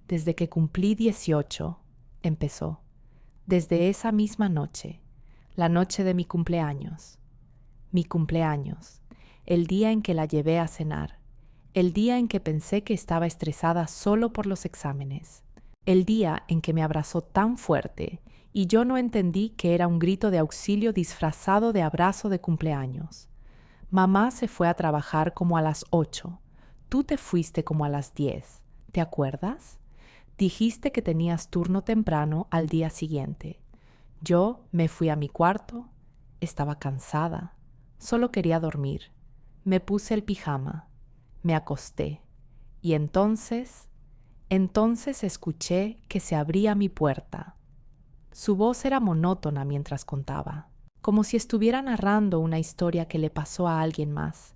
Speaker 1: Desde que cumplí 18, empezó, desde esa misma noche, la noche de mi cumpleaños, el día en que la llevé a cenar, el día en que pensé que estaba estresada solo por los exámenes, el día en que me abrazó tan fuerte y yo no entendí que era un grito de auxilio disfrazado de abrazo de cumpleaños. Mamá se fue a trabajar como a las 8. Tú te fuiste como a las 10. ¿Te acuerdas? Dijiste que tenías turno temprano al día siguiente. Yo me fui a mi cuarto. Estaba cansada. Solo quería dormir. Me puse el pijama. Me acosté. Y entonces escuché que se abría mi puerta. Su voz era monótona mientras contaba, como si estuviera narrando una historia que le pasó a alguien más,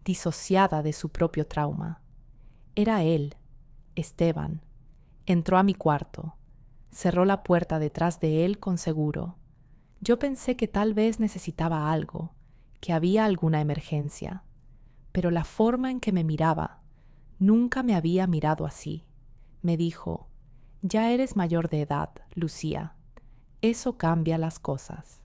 Speaker 1: disociada de su propio trauma. Era él, Esteban. Entró a mi cuarto. Cerró la puerta detrás de él con seguro. Yo pensé que tal vez necesitaba algo, que había alguna emergencia. Pero la forma en que me miraba, nunca me había mirado así. Me dijo: ya eres mayor de edad, Lucía. Eso cambia las cosas.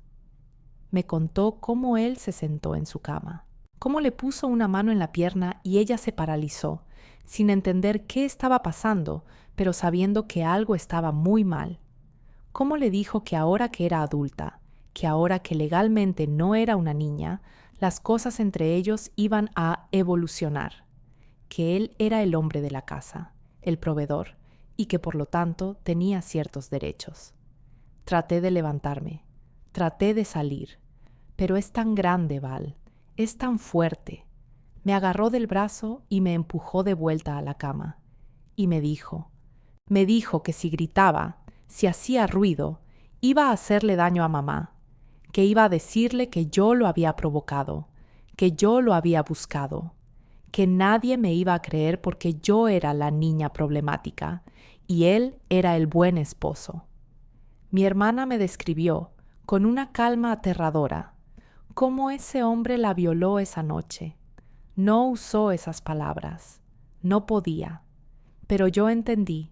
Speaker 1: Me contó cómo él se sentó en su cama, cómo le puso una mano en la pierna y ella se paralizó, sin entender qué estaba pasando, pero sabiendo que algo estaba muy mal. Cómo le dijo que ahora que era adulta, que ahora que legalmente no era una niña, las cosas entre ellos iban a evolucionar, que él era el hombre de la casa, el proveedor, y que por lo tanto tenía ciertos derechos. Traté de levantarme, traté de salir, pero es tan grande, Val, es tan fuerte. Me agarró del brazo y me empujó de vuelta a la cama. Y me dijo que si gritaba, si hacía ruido, Iba a hacerle daño a mamá, que iba a decirle que yo lo había provocado, que yo lo había buscado, que nadie me iba a creer porque yo era la niña problemática y él era el buen esposo. Mi hermana me describió, con una calma aterradora, cómo ese hombre la violó esa noche. No usó esas palabras. No podía. Pero yo entendí.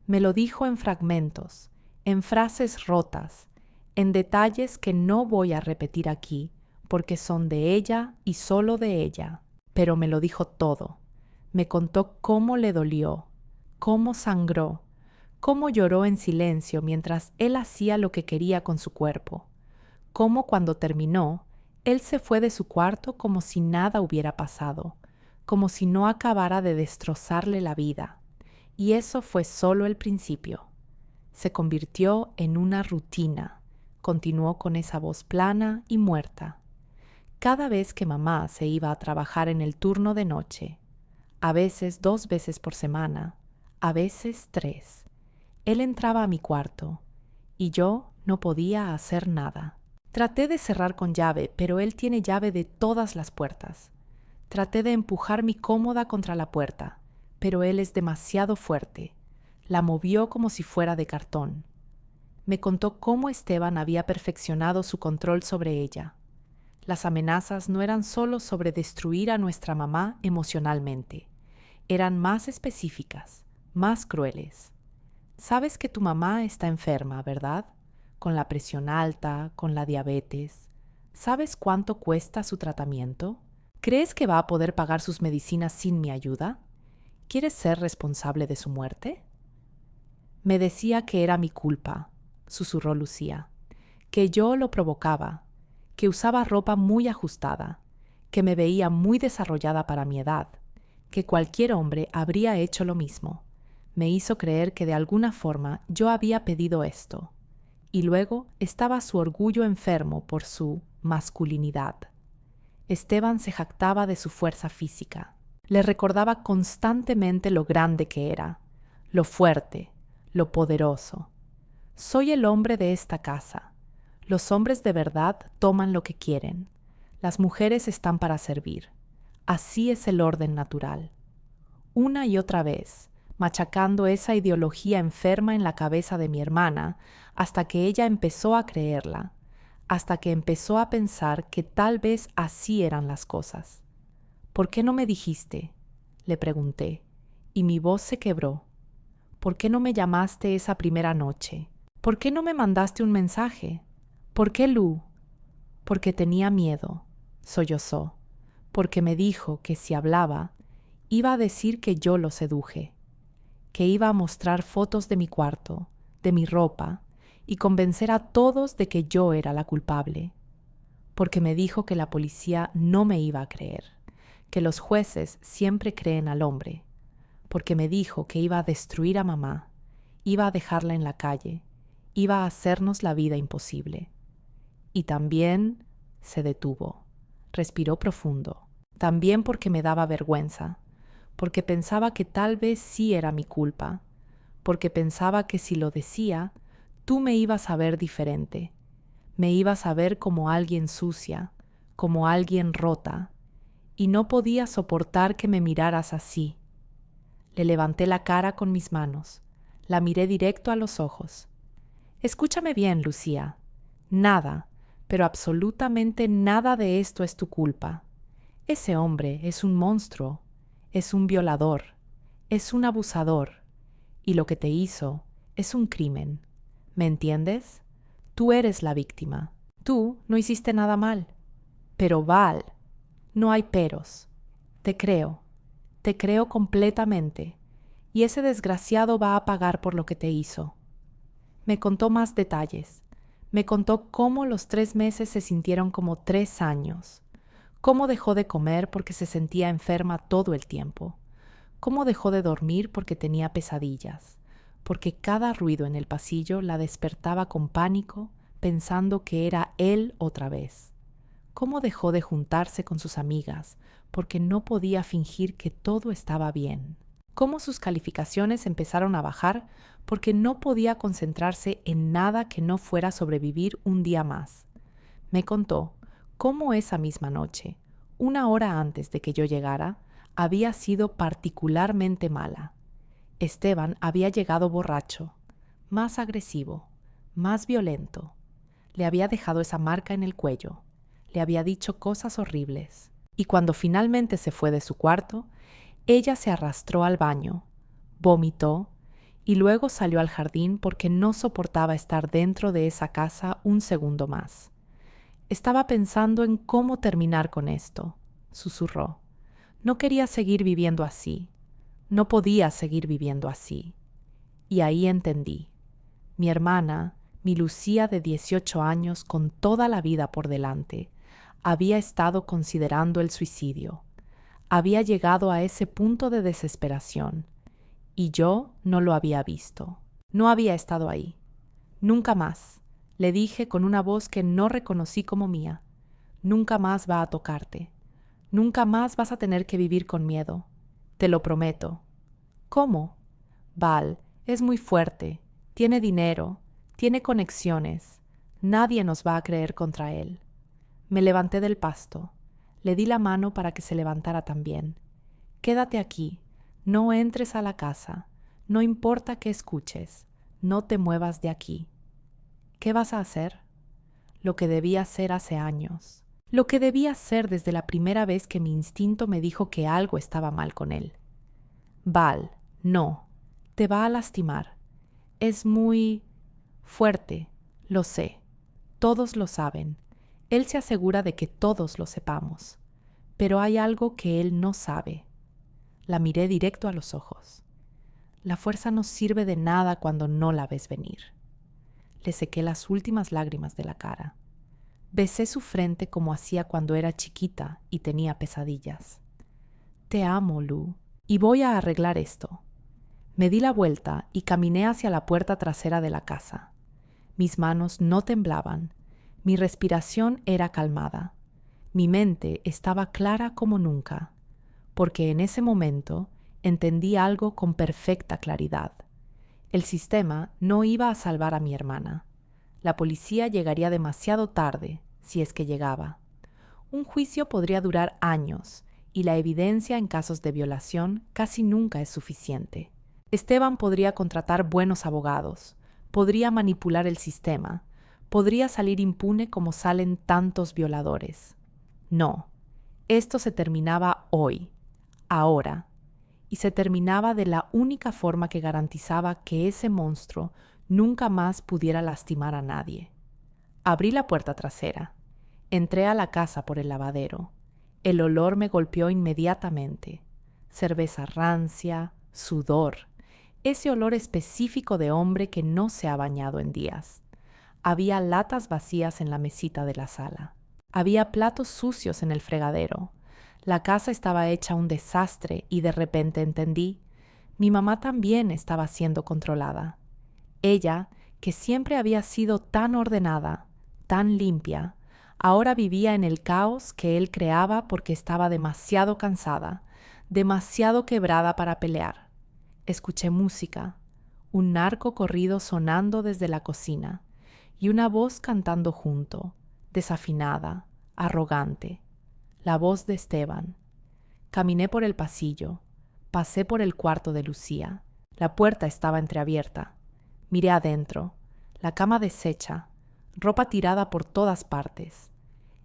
Speaker 1: Me lo dijo en fragmentos, en frases rotas, en detalles que no voy a repetir aquí, porque son de ella y solo de ella. Pero me lo dijo todo. Me contó cómo le dolió, cómo sangró, cómo lloró en silencio mientras él hacía lo que quería con su cuerpo, cómo cuando terminó, él se fue de su cuarto como si nada hubiera pasado, como si no acabara de destrozarle la vida. Y eso fue solo el principio. Se convirtió en una rutina, continuó con esa voz plana y muerta. Cada vez que mamá se iba a trabajar en el turno de noche, a veces 2 veces por semana, a veces 3, él entraba a mi cuarto y yo no podía hacer nada. Traté de cerrar con llave, pero él tiene llave de todas las puertas. Traté de empujar mi cómoda contra la puerta, pero él es demasiado fuerte. La movió como si fuera de cartón. Me contó cómo Esteban había perfeccionado su control sobre ella. Las amenazas no eran solo sobre destruir a nuestra mamá emocionalmente. Eran más específicas, más crueles. Sabes que tu mamá está enferma, ¿verdad? Con la presión alta, con la diabetes. ¿Sabes cuánto cuesta su tratamiento? ¿Crees que va a poder pagar sus medicinas sin mi ayuda? ¿Quieres ser responsable de su muerte? Me decía que era mi culpa, susurró Lucía, que yo lo provocaba, que usaba ropa muy ajustada, que me veía muy desarrollada para mi edad, que cualquier hombre habría hecho lo mismo. Me hizo creer que de alguna forma yo había pedido esto. Y luego estaba su orgullo enfermo por su masculinidad. Esteban se jactaba de su fuerza física. Le recordaba constantemente lo grande que era, lo fuerte, lo poderoso. Soy el hombre de esta casa. Los hombres de verdad toman lo que quieren. Las mujeres están para servir. Así es el orden natural. Una y otra vez, machacando esa ideología enferma en la cabeza de mi hermana, hasta que ella empezó a creerla, hasta que empezó a pensar que tal vez así eran las cosas. ¿Por qué no me dijiste?, le pregunté, y mi voz se quebró. ¿Por qué no me llamaste esa primera noche? ¿Por qué no me mandaste un mensaje? ¿Por qué, Lu? Porque tenía miedo, sollozó, porque me dijo que si hablaba, iba a decir que yo lo seduje, que iba a mostrar fotos de mi cuarto, de mi ropa, y convencer a todos de que yo era la culpable. Porque me dijo que la policía no me iba a creer, que los jueces siempre creen al hombre. Porque me dijo que iba a destruir a mamá, iba a dejarla en la calle, iba a hacernos la vida imposible. Y también se detuvo, respiró profundo, también porque me daba vergüenza, porque pensaba que tal vez sí era mi culpa, porque pensaba que si lo decía, tú me ibas a ver diferente, me ibas a ver como alguien sucia, como alguien rota, y no podía soportar que me miraras así. Le levanté la cara con mis manos, la miré directo a los ojos. Escúchame bien, Lucía. Nada, pero absolutamente nada de esto es tu culpa. Ese hombre es un monstruo, es un violador, es un abusador, y lo que te hizo es un crimen. ¿Me entiendes? Tú eres la víctima. Tú no hiciste nada mal. Pero Val, no hay peros. Te creo completamente, y ese desgraciado va a pagar por lo que te hizo. Me contó más detalles. Me contó cómo los 3 meses se sintieron como 3 años. Cómo dejó de comer porque se sentía enferma todo el tiempo. Cómo dejó de dormir porque tenía pesadillas. Porque cada ruido en el pasillo la despertaba con pánico, pensando que era él otra vez. Cómo dejó de juntarse con sus amigas porque no podía fingir que todo estaba bien. cómo sus calificaciones empezaron a bajar porque no podía concentrarse en nada que no fuera sobrevivir un día más. Me contó cómo esa misma noche, una hora antes de que yo llegara, había sido particularmente mala. Esteban había llegado borracho, más agresivo, más violento. Le había dejado esa marca en el cuello, le había dicho cosas horribles. Y cuando finalmente se fue de su cuarto, ella se arrastró al baño, vomitó y luego salió al jardín porque no soportaba estar dentro de esa casa un segundo más. Estaba pensando en cómo terminar con esto, susurró. No quería seguir viviendo así. No podía seguir viviendo así. Y ahí entendí. Mi hermana, mi Lucía de 18 años con toda la vida por delante, había estado considerando el suicidio. Había llegado a ese punto de desesperación. Y yo no lo había visto. No había estado ahí. Nunca más, le dije con una voz que no reconocí como mía. Nunca más va a tocarte. Nunca más vas a tener que vivir con miedo. Te lo prometo. ¿Cómo? Val, es muy fuerte. Tiene dinero. Tiene conexiones. Nadie nos va a creer contra él. Me levanté del pasto. Le di la mano para que se levantara también. Quédate aquí. No entres a la casa. No importa qué escuches. No te muevas de aquí. ¿Qué vas a hacer? Lo que debía hacer hace años. Lo que debía hacer desde la primera vez que mi instinto me dijo que algo estaba mal con él. Val, no. Te va a lastimar. Es muy fuerte. Lo sé. Todos lo saben. Él se asegura de que todos lo sepamos. Pero hay algo que él no sabe. La miré directo a los ojos. La fuerza no sirve de nada cuando no la ves venir. Le sequé las últimas lágrimas de la cara. Besé su frente como hacía cuando era chiquita y tenía pesadillas. Te amo, Lu, y voy a arreglar esto. Me di la vuelta y caminé hacia la puerta trasera de la casa. Mis manos no temblaban. Mi respiración era calmada. Mi mente estaba clara como nunca, porque en ese momento entendí algo con perfecta claridad. El sistema no iba a salvar a mi hermana. La policía llegaría demasiado tarde, si es que llegaba. Un juicio podría durar años, y la evidencia en casos de violación casi nunca es suficiente. Esteban podría contratar buenos abogados, podría manipular el sistema, podría salir impune como salen tantos violadores. No, esto se terminaba hoy, ahora, y se terminaba de la única forma que garantizaba que ese monstruo nunca más pudiera lastimar a nadie. Abrí la puerta trasera. Entré a la casa por el lavadero. El olor me golpeó inmediatamente. Cerveza rancia, sudor. Ese olor específico de hombre que no se ha bañado en días. Había latas vacías en la mesita de la sala. Había platos sucios en el fregadero. La casa estaba hecha un desastre y de repente entendí. Mi mamá también estaba siendo controlada. Ella, que siempre había sido tan ordenada, tan limpia, ahora vivía en el caos que él creaba porque estaba demasiado cansada, demasiado quebrada para pelear. Escuché música, un narco corrido sonando desde la cocina y una voz cantando junto, desafinada, arrogante. La voz de Esteban. Caminé por el pasillo, pasé por el cuarto de Lucía. La puerta estaba entreabierta. Miré adentro, la cama deshecha, ropa tirada por todas partes.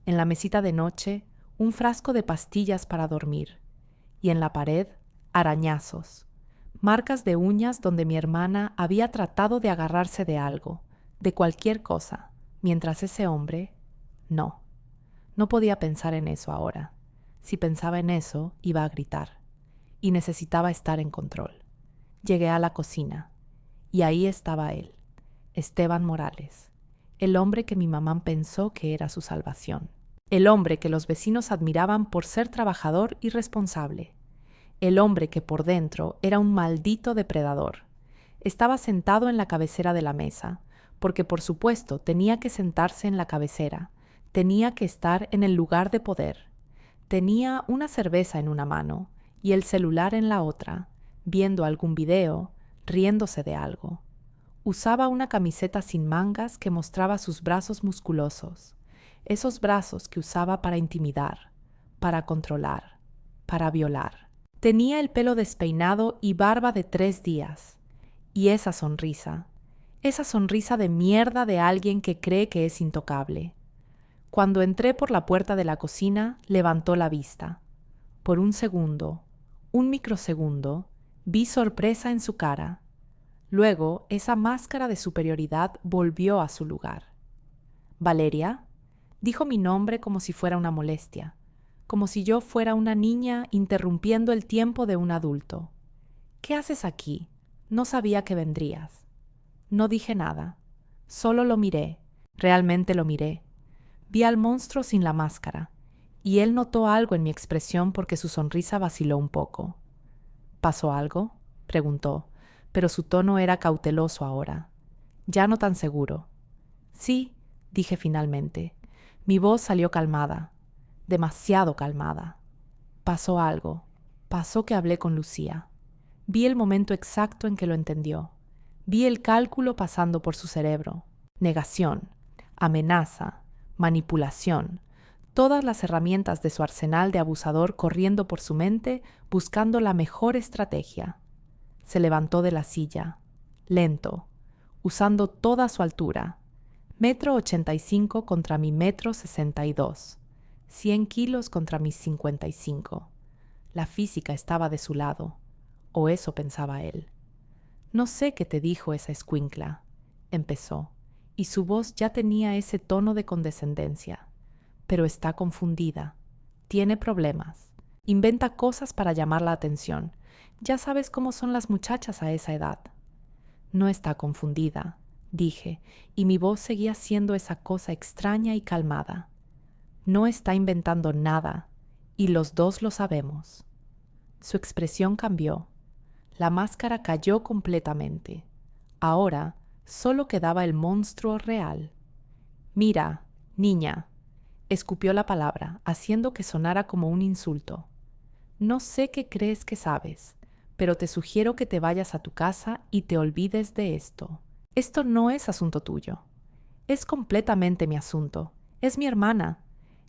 Speaker 1: En la mesita de noche, un frasco de pastillas para dormir. Y en la pared, arañazos, marcas de uñas donde mi hermana había tratado de agarrarse de algo, de cualquier cosa, mientras ese hombre, no. No podía pensar en eso ahora. Si pensaba en eso, iba a gritar. Y necesitaba estar en control. Llegué a la cocina. Y ahí estaba él, Esteban Morales, el hombre que mi mamá pensó que era su salvación. El hombre que los vecinos admiraban por ser trabajador y responsable. El hombre que por dentro era un maldito depredador. Estaba sentado en la cabecera de la mesa, porque por supuesto tenía que sentarse en la cabecera. Tenía que estar en el lugar de poder. Tenía una cerveza en una mano y el celular en la otra, viendo algún video, riéndose de algo. Usaba una camiseta sin mangas que mostraba sus brazos musculosos, esos brazos que usaba para intimidar, para controlar, para violar. Tenía el pelo despeinado y barba de 3 días. Y esa sonrisa de mierda de alguien que cree que es intocable. Cuando entré por la puerta de la cocina, levantó la vista. Por un segundo, un microsegundo, vi sorpresa en su cara. Luego, esa máscara de superioridad volvió a su lugar. «Valeria», dijo mi nombre como si fuera una molestia, como si yo fuera una niña interrumpiendo el tiempo de un adulto. «¿Qué haces aquí? No sabía que vendrías». No dije nada, solo lo miré, realmente lo miré. Vi al monstruo sin la máscara, y él notó algo en mi expresión porque su sonrisa vaciló un poco. «¿Pasó algo?», preguntó, pero su tono era cauteloso ahora, ya no tan seguro. «Sí», dije finalmente. Mi voz salió calmada, demasiado calmada. «Pasó algo. Pasó que hablé con Lucía». Vi el momento exacto en que lo entendió. Vi el cálculo pasando por su cerebro. Negación, amenaza, manipulación, todas las herramientas de su arsenal de abusador corriendo por su mente buscando la mejor estrategia. Se levantó de la silla, lento, usando toda su altura. 1,85 m contra mi 1,62 m, 100 kilos contra mis 55. La física estaba de su lado, o eso pensaba él. «No sé qué te dijo esa escuincla», empezó, y su voz ya tenía ese tono de condescendencia. «Pero está confundida. Tiene problemas. Inventa cosas para llamar la atención. Ya sabes cómo son las muchachas a esa edad». «No está confundida», dije, y mi voz seguía siendo esa cosa extraña y calmada. «No está inventando nada, y los dos lo sabemos». Su expresión cambió. La máscara cayó completamente. Ahora solo quedaba el monstruo real. «Mira, niña», escupió la palabra, haciendo que sonara como un insulto. «No sé qué crees que sabes, pero te sugiero que te vayas a tu casa y te olvides de esto. Esto no es asunto tuyo. Es completamente mi asunto. Es mi hermana.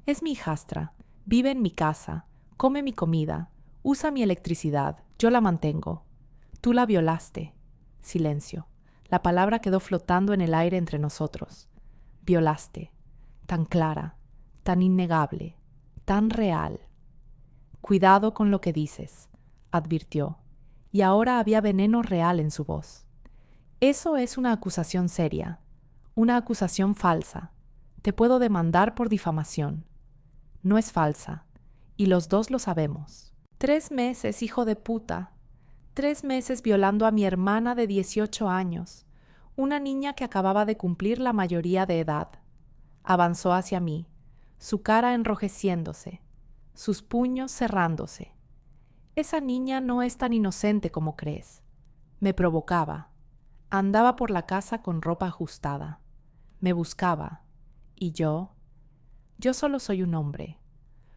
Speaker 1: Es mi hijastra. Vive en mi casa. Come mi comida. Usa mi electricidad. Yo la mantengo. Tú la violaste». Silencio. La palabra quedó flotando en el aire entre nosotros. «Violaste. Tan clara, tan innegable, tan real». «Cuidado con lo que dices», advirtió, y ahora había veneno real en su voz. «Eso es una acusación seria, una acusación falsa. Te puedo demandar por difamación». «No es falsa, y los dos lo sabemos». 3 meses, hijo de puta. 3 meses violando a mi hermana de 18 años, una niña que acababa de cumplir la mayoría de edad. Avanzó hacia mí, su cara enrojeciéndose, sus puños cerrándose. «Esa niña no es tan inocente como crees». Me provocaba. Andaba por la casa con ropa ajustada. Me buscaba. Y yo solo soy un hombre.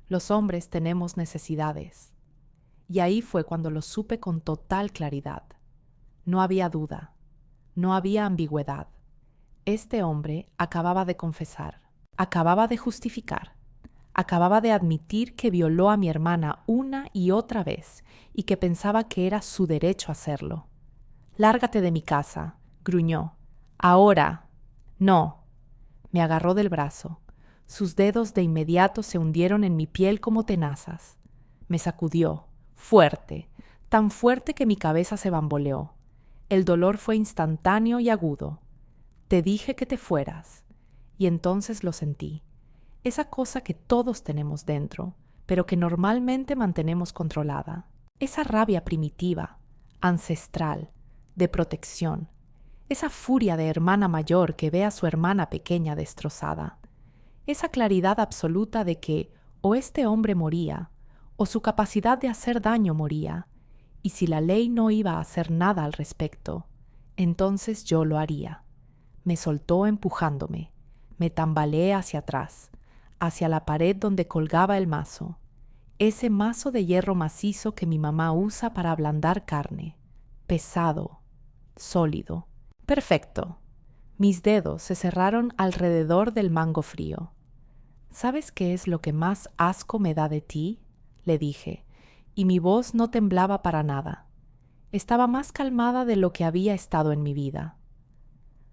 Speaker 1: Los hombres tenemos necesidades. Y ahí fue cuando lo supe con total claridad. No había duda. No había ambigüedad. Este hombre acababa de confesar. Acababa de justificar. Acababa de admitir que violó a mi hermana una y otra vez y que pensaba que era su derecho hacerlo. «Lárgate de mi casa», gruñó. «Ahora». «No». Me agarró del brazo. Sus dedos de inmediato se hundieron en mi piel como tenazas. Me sacudió, fuerte, tan fuerte que mi cabeza se bamboleó. El dolor fue instantáneo y agudo. «Te dije que te fueras». Y entonces lo sentí. Esa cosa que todos tenemos dentro, pero que normalmente mantenemos controlada. Esa rabia primitiva, ancestral, de protección. Esa furia de hermana mayor que ve a su hermana pequeña destrozada. Esa claridad absoluta de que o este hombre moría, o su capacidad de hacer daño moría, y si la ley no iba a hacer nada al respecto, entonces yo lo haría. Me soltó empujándome. Me tambaleé hacia atrás, hacia la pared donde colgaba el mazo. ese mazo de hierro macizo que mi mamá usa para ablandar carne. Pesado, sólido. Perfecto. Mis dedos se cerraron alrededor del mango frío. ¿Sabes qué es lo que más asco me da de ti?, le dije, y mi voz no temblaba para nada. Estaba más calmada de lo que había estado en mi vida.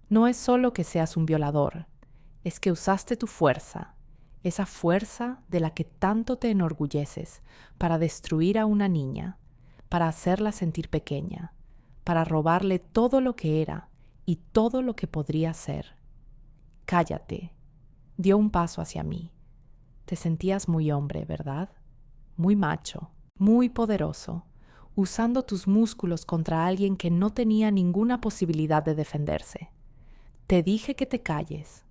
Speaker 1: No es solo que seas un violador, es que usaste tu fuerza, esa fuerza de la que tanto te enorgulleces, para destruir a una niña, para hacerla sentir pequeña, para robarle todo lo que era y todo lo que podría ser. Cállate. Dio un paso hacia mí. Te sentías muy hombre, ¿verdad? Muy macho, muy poderoso, usando tus músculos contra alguien que no tenía ninguna posibilidad de defenderse. Te dije que te calles.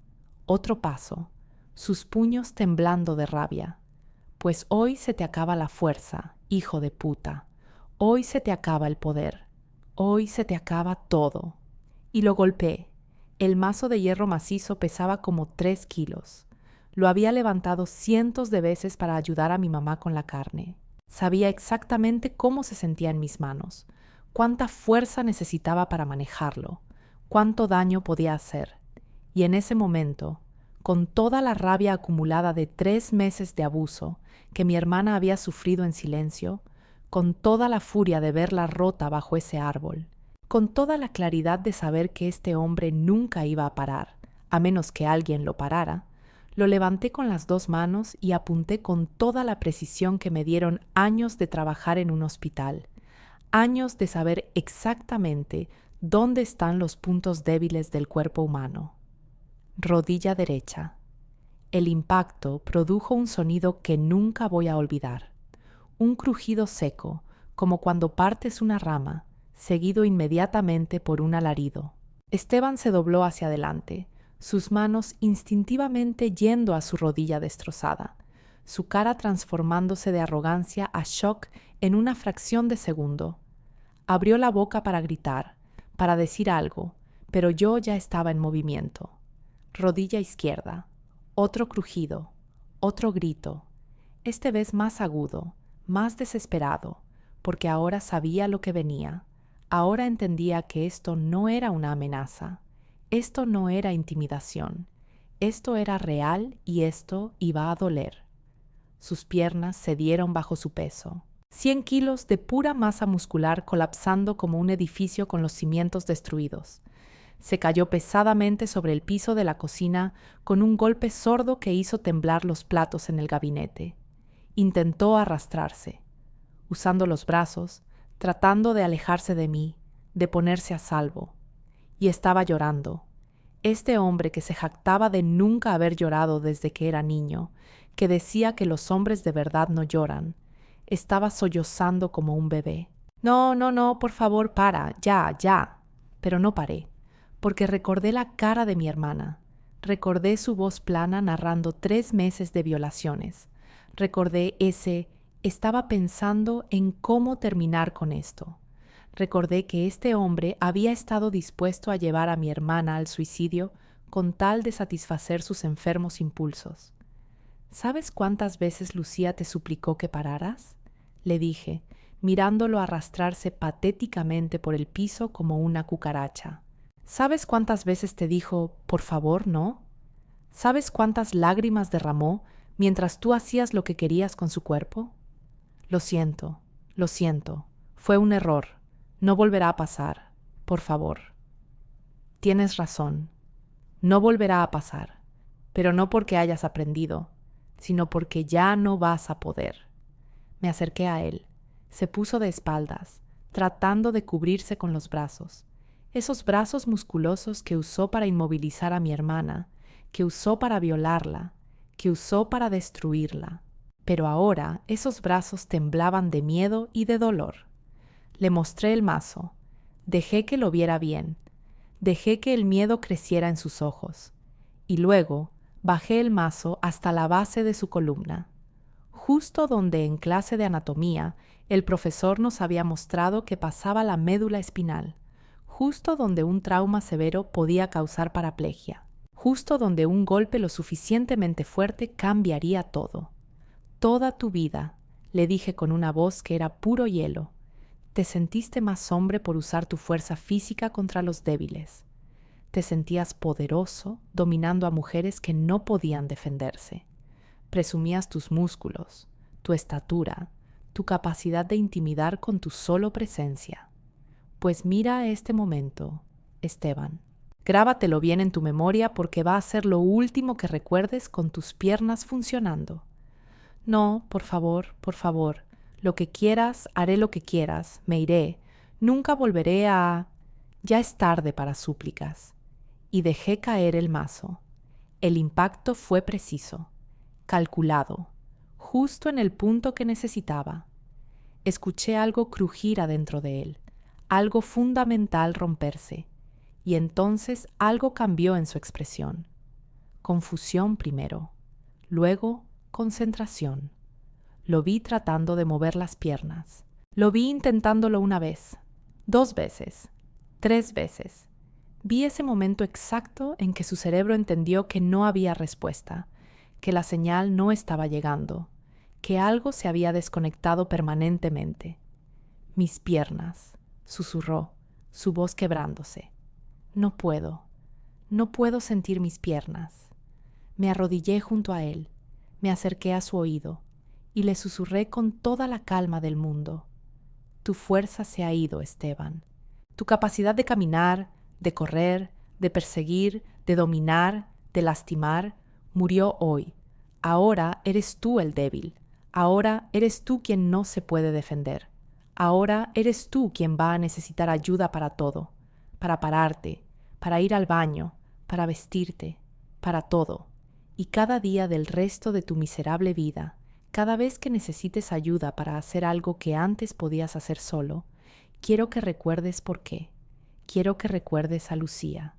Speaker 1: Otro paso, sus puños temblando de rabia. Pues hoy se te acaba la fuerza, hijo de puta. Hoy se te acaba el poder. Hoy se te acaba todo. Y lo golpeé. El mazo de hierro macizo pesaba como 3 kilos. Lo había levantado cientos de veces para ayudar a mi mamá con la carne. Sabía exactamente cómo se sentía en mis manos, cuánta fuerza necesitaba para manejarlo, cuánto daño podía hacer. Y en ese momento, con toda la rabia acumulada de 3 meses de abuso que mi hermana había sufrido en silencio, con toda la furia de verla rota bajo ese árbol, con toda la claridad de saber que este hombre nunca iba a parar, a menos que alguien lo parara, lo levanté con las 2 manos y apunté con toda la precisión que me dieron años de trabajar en un hospital, años de saber exactamente dónde están los puntos débiles del cuerpo humano. Rodilla derecha. El impacto produjo un sonido que nunca voy a olvidar. Un crujido seco, como cuando partes una rama, seguido inmediatamente por un alarido. Esteban se dobló hacia adelante, sus manos instintivamente yendo a su rodilla destrozada, su cara transformándose de arrogancia a shock en una fracción de segundo. Abrió la boca para gritar, para decir algo, pero yo ya estaba en movimiento. Rodilla izquierda, otro crujido, otro grito, esta vez más agudo, más desesperado, porque ahora sabía lo que venía. Ahora entendía que esto no era una amenaza. Esto no era intimidación, esto era real y esto iba a doler. Sus piernas cedieron bajo su peso. 100 kilos de pura masa muscular colapsando como un edificio con los cimientos destruidos. Se cayó pesadamente sobre el piso de la cocina con un golpe sordo que hizo temblar los platos en el gabinete. Intentó arrastrarse, usando los brazos, tratando de alejarse de mí, de ponerse a salvo. Y estaba llorando. Este hombre que se jactaba de nunca haber llorado desde que era niño, que decía que los hombres de verdad no lloran, estaba sollozando como un bebé. No, por favor, para, ya. Pero no paré, porque recordé la cara de mi hermana, recordé su voz plana narrando 3 meses de violaciones, recordé estaba pensando en cómo terminar con esto. Recordé que este hombre había estado dispuesto a llevar a mi hermana al suicidio con tal de satisfacer sus enfermos impulsos. ¿Sabes cuántas veces Lucía te suplicó que pararas?, le dije, mirándolo arrastrarse patéticamente por el piso como una cucaracha. ¿Sabes cuántas veces te dijo, por favor, no? ¿Sabes cuántas lágrimas derramó mientras tú hacías lo que querías con su cuerpo? Lo siento, fue un error. No volverá a pasar, por favor. Tienes razón, no volverá a pasar, pero no porque hayas aprendido, sino porque ya no vas a poder. Me acerqué a él, se puso de espaldas, tratando de cubrirse con los brazos, esos brazos musculosos que usó para inmovilizar a mi hermana, que usó para violarla, que usó para destruirla. Pero ahora esos brazos temblaban de miedo y de dolor. Le mostré el mazo, dejé que lo viera bien, dejé que el miedo creciera en sus ojos, y luego bajé el mazo hasta la base de su columna, justo donde en clase de anatomía el profesor nos había mostrado que pasaba la médula espinal, justo donde un trauma severo podía causar paraplegia, justo donde un golpe lo suficientemente fuerte cambiaría todo. Toda tu vida, Le dije con una voz que era puro hielo. Te sentiste más hombre por usar tu fuerza física contra los débiles. Te sentías poderoso dominando a mujeres que no podían defenderse. Presumías tus músculos, tu estatura, tu capacidad de intimidar con tu solo presencia. Pues mira este momento, Esteban. Grábatelo bien en tu memoria porque va a ser lo último que recuerdes con tus piernas funcionando. No, por favor, lo que quieras, haré lo que quieras, me iré, nunca volveré a... Ya es tarde para súplicas. Y dejé caer el mazo. El impacto fue preciso, calculado, justo en el punto que necesitaba. Escuché algo crujir adentro de él, algo fundamental romperse, y entonces algo cambió en su expresión. Confusión primero, luego concentración. Lo vi tratando de mover las piernas. Lo vi intentándolo una vez, 2 veces, 3 veces. Vi ese momento exacto en que su cerebro entendió que no había respuesta, que la señal no estaba llegando, que algo se había desconectado permanentemente. Mis piernas, susurró, su voz quebrándose. No puedo sentir mis piernas. Me arrodillé junto a él, me acerqué a su oído y le susurré con toda la calma del mundo. Tu fuerza se ha ido, Esteban. Tu capacidad de caminar, de correr, de perseguir, de dominar, de lastimar, murió hoy. Ahora eres tú el débil. Ahora eres tú quien no se puede defender. Ahora eres tú quien va a necesitar ayuda para todo, para pararte, para ir al baño, para vestirte, para todo. Y cada día del resto de tu miserable vida, cada vez que necesites ayuda para hacer algo que antes podías hacer solo, quiero que recuerdes por qué. Quiero que recuerdes a Lucía.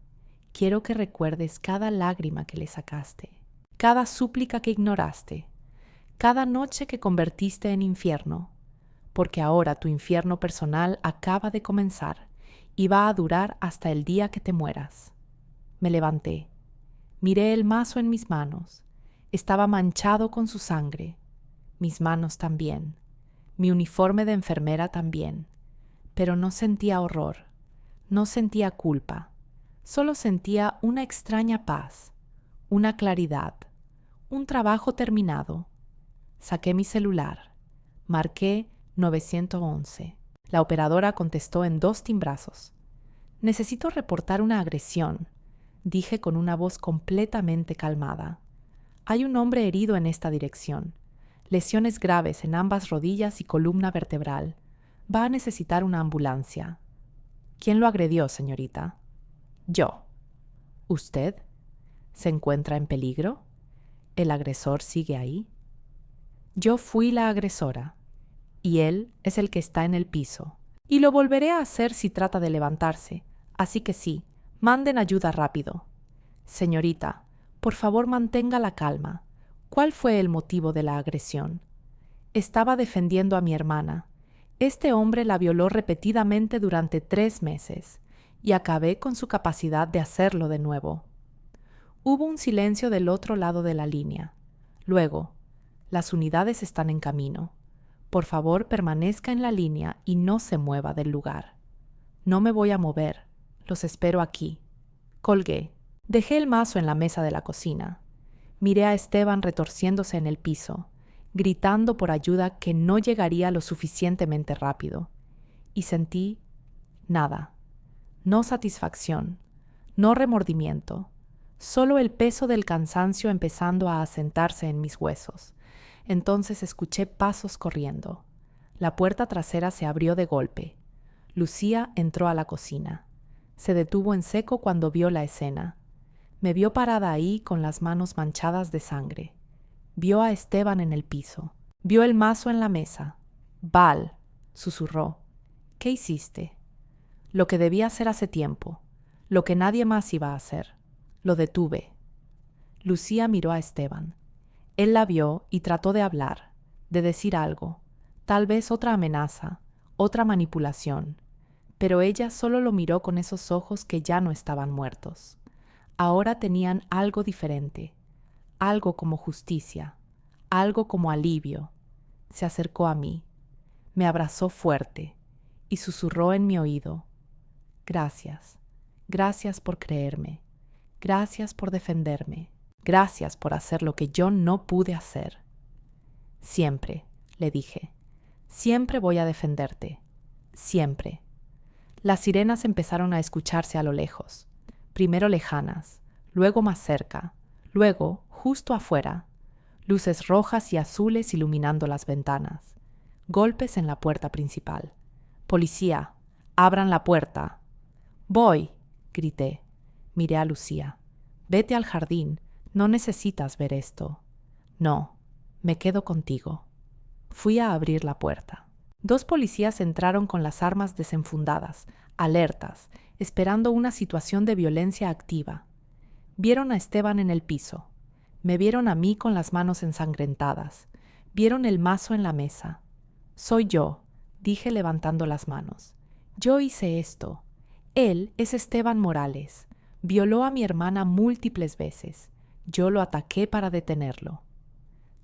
Speaker 1: Quiero que recuerdes cada lágrima que le sacaste, cada súplica que ignoraste, cada noche que convertiste en infierno, porque ahora tu infierno personal acaba de comenzar y va a durar hasta el día que te mueras. Me levanté. Miré el mazo en mis manos. Estaba manchado con su sangre. Mis manos también. Mi uniforme de enfermera también. Pero no sentía horror. No sentía culpa. Solo sentía una extraña paz, una claridad, un trabajo terminado. Saqué mi celular. Marqué 911. La operadora contestó en 2 timbrazos. Necesito reportar una agresión, dije con una voz completamente calmada. Hay un hombre herido en esta dirección. Lesiones graves en ambas rodillas y columna vertebral. Va a necesitar una ambulancia. ¿Quién lo agredió, señorita? Yo. ¿Usted? ¿Se encuentra en peligro? ¿El agresor sigue ahí? Yo fui la agresora, y él es el que está en el piso. Y lo volveré a hacer si trata de levantarse. Así que sí, manden ayuda rápido. Señorita, por favor mantenga la calma. ¿Cuál fue el motivo de la agresión? Estaba defendiendo a mi hermana. Este hombre la violó repetidamente durante 3 meses, y acabé con su capacidad de hacerlo de nuevo. Hubo un silencio del otro lado de la línea. Luego, las unidades están en camino. Por favor, permanezca en la línea y no se mueva del lugar. No me voy a mover. Los espero aquí. Colgué. Dejé el mazo en la mesa de la cocina. Miré a Esteban retorciéndose en el piso, gritando por ayuda que no llegaría lo suficientemente rápido. Y sentí nada. No satisfacción, no remordimiento, solo el peso del cansancio empezando a asentarse en mis huesos. Entonces escuché pasos corriendo. La puerta trasera se abrió de golpe. Lucía entró a la cocina. Se detuvo en seco cuando vio la escena. Me vio parada ahí con las manos manchadas de sangre. Vio a Esteban en el piso. Vio el mazo en la mesa. «Val», susurró. «¿Qué hiciste?» Lo que debía hacer hace tiempo. Lo que nadie más iba a hacer. Lo detuve. Lucía miró a Esteban. Él la vio y trató de hablar, de decir algo, tal vez otra amenaza, otra manipulación. Pero ella solo lo miró con esos ojos que ya no estaban muertos. Ahora tenían algo diferente, algo como justicia, algo como alivio. Se acercó a mí, me abrazó fuerte y susurró en mi oído: gracias, gracias por creerme, gracias por defenderme, gracias por hacer lo que yo no pude hacer. Siempre, le dije, siempre voy a defenderte, siempre. Las sirenas empezaron a escucharse a lo lejos, primero lejanas, luego más cerca, luego justo afuera, luces rojas y azules iluminando las ventanas, golpes en la puerta principal. «Policía, abran la puerta». «Voy», grité. Miré a Lucía. «Vete al jardín, no necesitas ver esto». «No, me quedo contigo». Fui a abrir la puerta. 2 policías entraron con las armas desenfundadas, alertas, esperando una situación de violencia activa. Vieron a Esteban en el piso. Me vieron a mí con las manos ensangrentadas. Vieron el mazo en la mesa. «Soy yo», dije levantando las manos. «Yo hice esto. Él es Esteban Morales. Violó a mi hermana múltiples veces. Yo lo ataqué para detenerlo».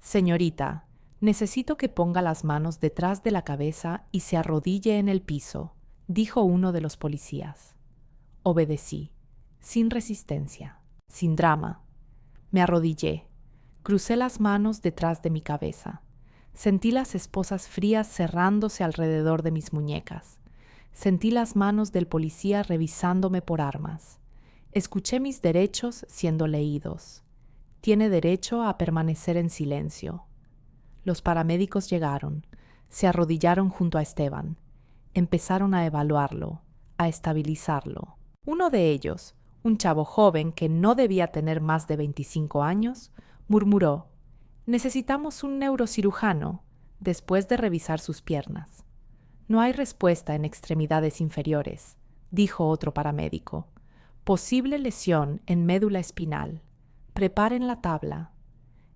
Speaker 1: «Señorita, necesito que ponga las manos detrás de la cabeza y se arrodille en el piso», dijo uno de los policías. Obedecí, sin resistencia, sin drama. Me arrodillé, crucé las manos detrás de mi cabeza. Sentí las esposas frías cerrándose alrededor de mis muñecas. Sentí las manos del policía revisándome por armas. Escuché mis derechos siendo leídos. Tiene derecho a permanecer en silencio. Los paramédicos llegaron, se arrodillaron junto a Esteban. Empezaron a evaluarlo, a estabilizarlo. Uno de ellos, un chavo joven que no debía tener más de 25 años, murmuró: «Necesitamos un neurocirujano», después de revisar sus piernas. «No hay respuesta en extremidades inferiores», dijo otro paramédico. «Posible lesión en médula espinal. Preparen la tabla».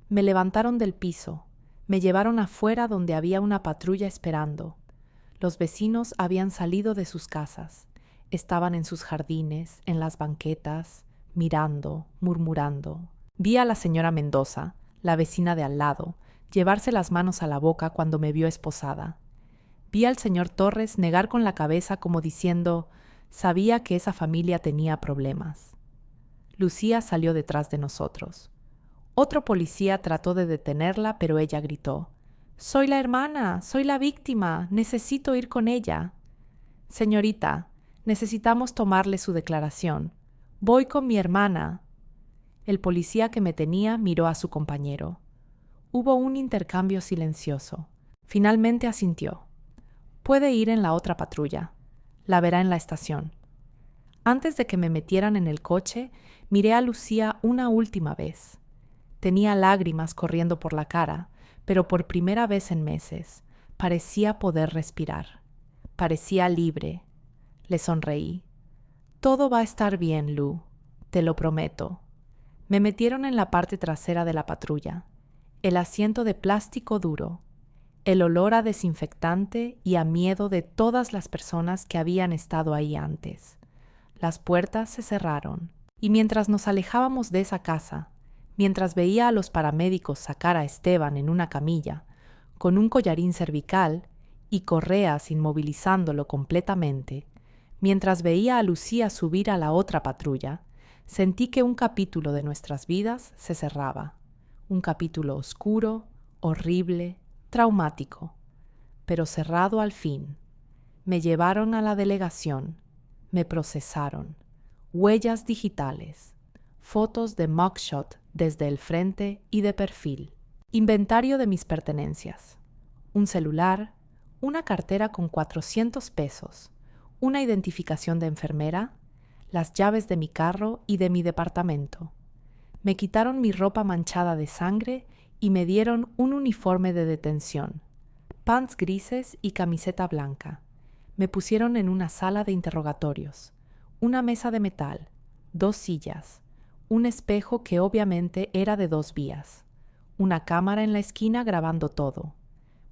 Speaker 1: Me levantaron del piso. Me llevaron afuera donde había una patrulla esperando. Los vecinos habían salido de sus casas. Estaban en sus jardines, en las banquetas, mirando, murmurando. Vi a la señora Mendoza, la vecina de al lado, llevarse las manos a la boca cuando me vio esposada. Vi al señor Torres negar con la cabeza como diciendo: sabía que esa familia tenía problemas. Lucía salió detrás de nosotros. Otro policía trató de detenerla, pero ella gritó: «Soy la hermana, soy la víctima, necesito ir con ella». «Señorita, necesitamos tomarle su declaración. Voy con mi hermana». El policía que me tenía miró a su compañero. Hubo un intercambio silencioso. Finalmente asintió. «Puede ir en la otra patrulla. La verá en la estación». Antes de que me metieran en el coche, miré a Lucía una última vez. Tenía lágrimas corriendo por la cara, pero por primera vez en meses parecía poder respirar. Parecía libre. Le sonreí. «Todo va a estar bien, Lu. Te lo prometo». Me metieron en la parte trasera de la patrulla. El asiento de plástico duro. El olor a desinfectante y a miedo de todas las personas que habían estado ahí antes. Las puertas se cerraron. Y mientras nos alejábamos de esa casa, mientras veía a los paramédicos sacar a Esteban en una camilla, con un collarín cervical y correas inmovilizándolo completamente, mientras veía a Lucía subir a la otra patrulla, sentí que un capítulo de nuestras vidas se cerraba. Un capítulo oscuro, horrible, traumático, pero cerrado al fin. Me llevaron a la delegación, me procesaron. Huellas digitales, fotos de mugshot desde el frente y de perfil, inventario de mis pertenencias, un celular, una cartera con 400 pesos, una identificación de enfermera, las llaves de mi carro y de mi departamento. Me quitaron mi ropa manchada de sangre y me dieron un uniforme de detención, pants grises y camiseta blanca. Me pusieron en una sala de interrogatorios, una mesa de metal, 2 sillas, un espejo que obviamente era de 2 vías, una cámara en la esquina grabando todo.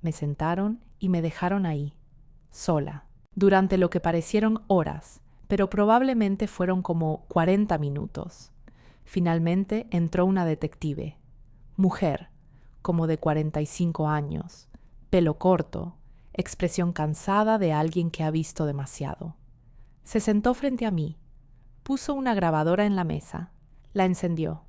Speaker 1: Me sentaron y me dejaron ahí, sola, durante lo que parecieron horas, pero probablemente fueron como 40 minutos. Finalmente entró una detective, mujer, como de 45 años, pelo corto, expresión cansada de alguien que ha visto demasiado. Se sentó frente a mí, puso una grabadora en la mesa, la encendió.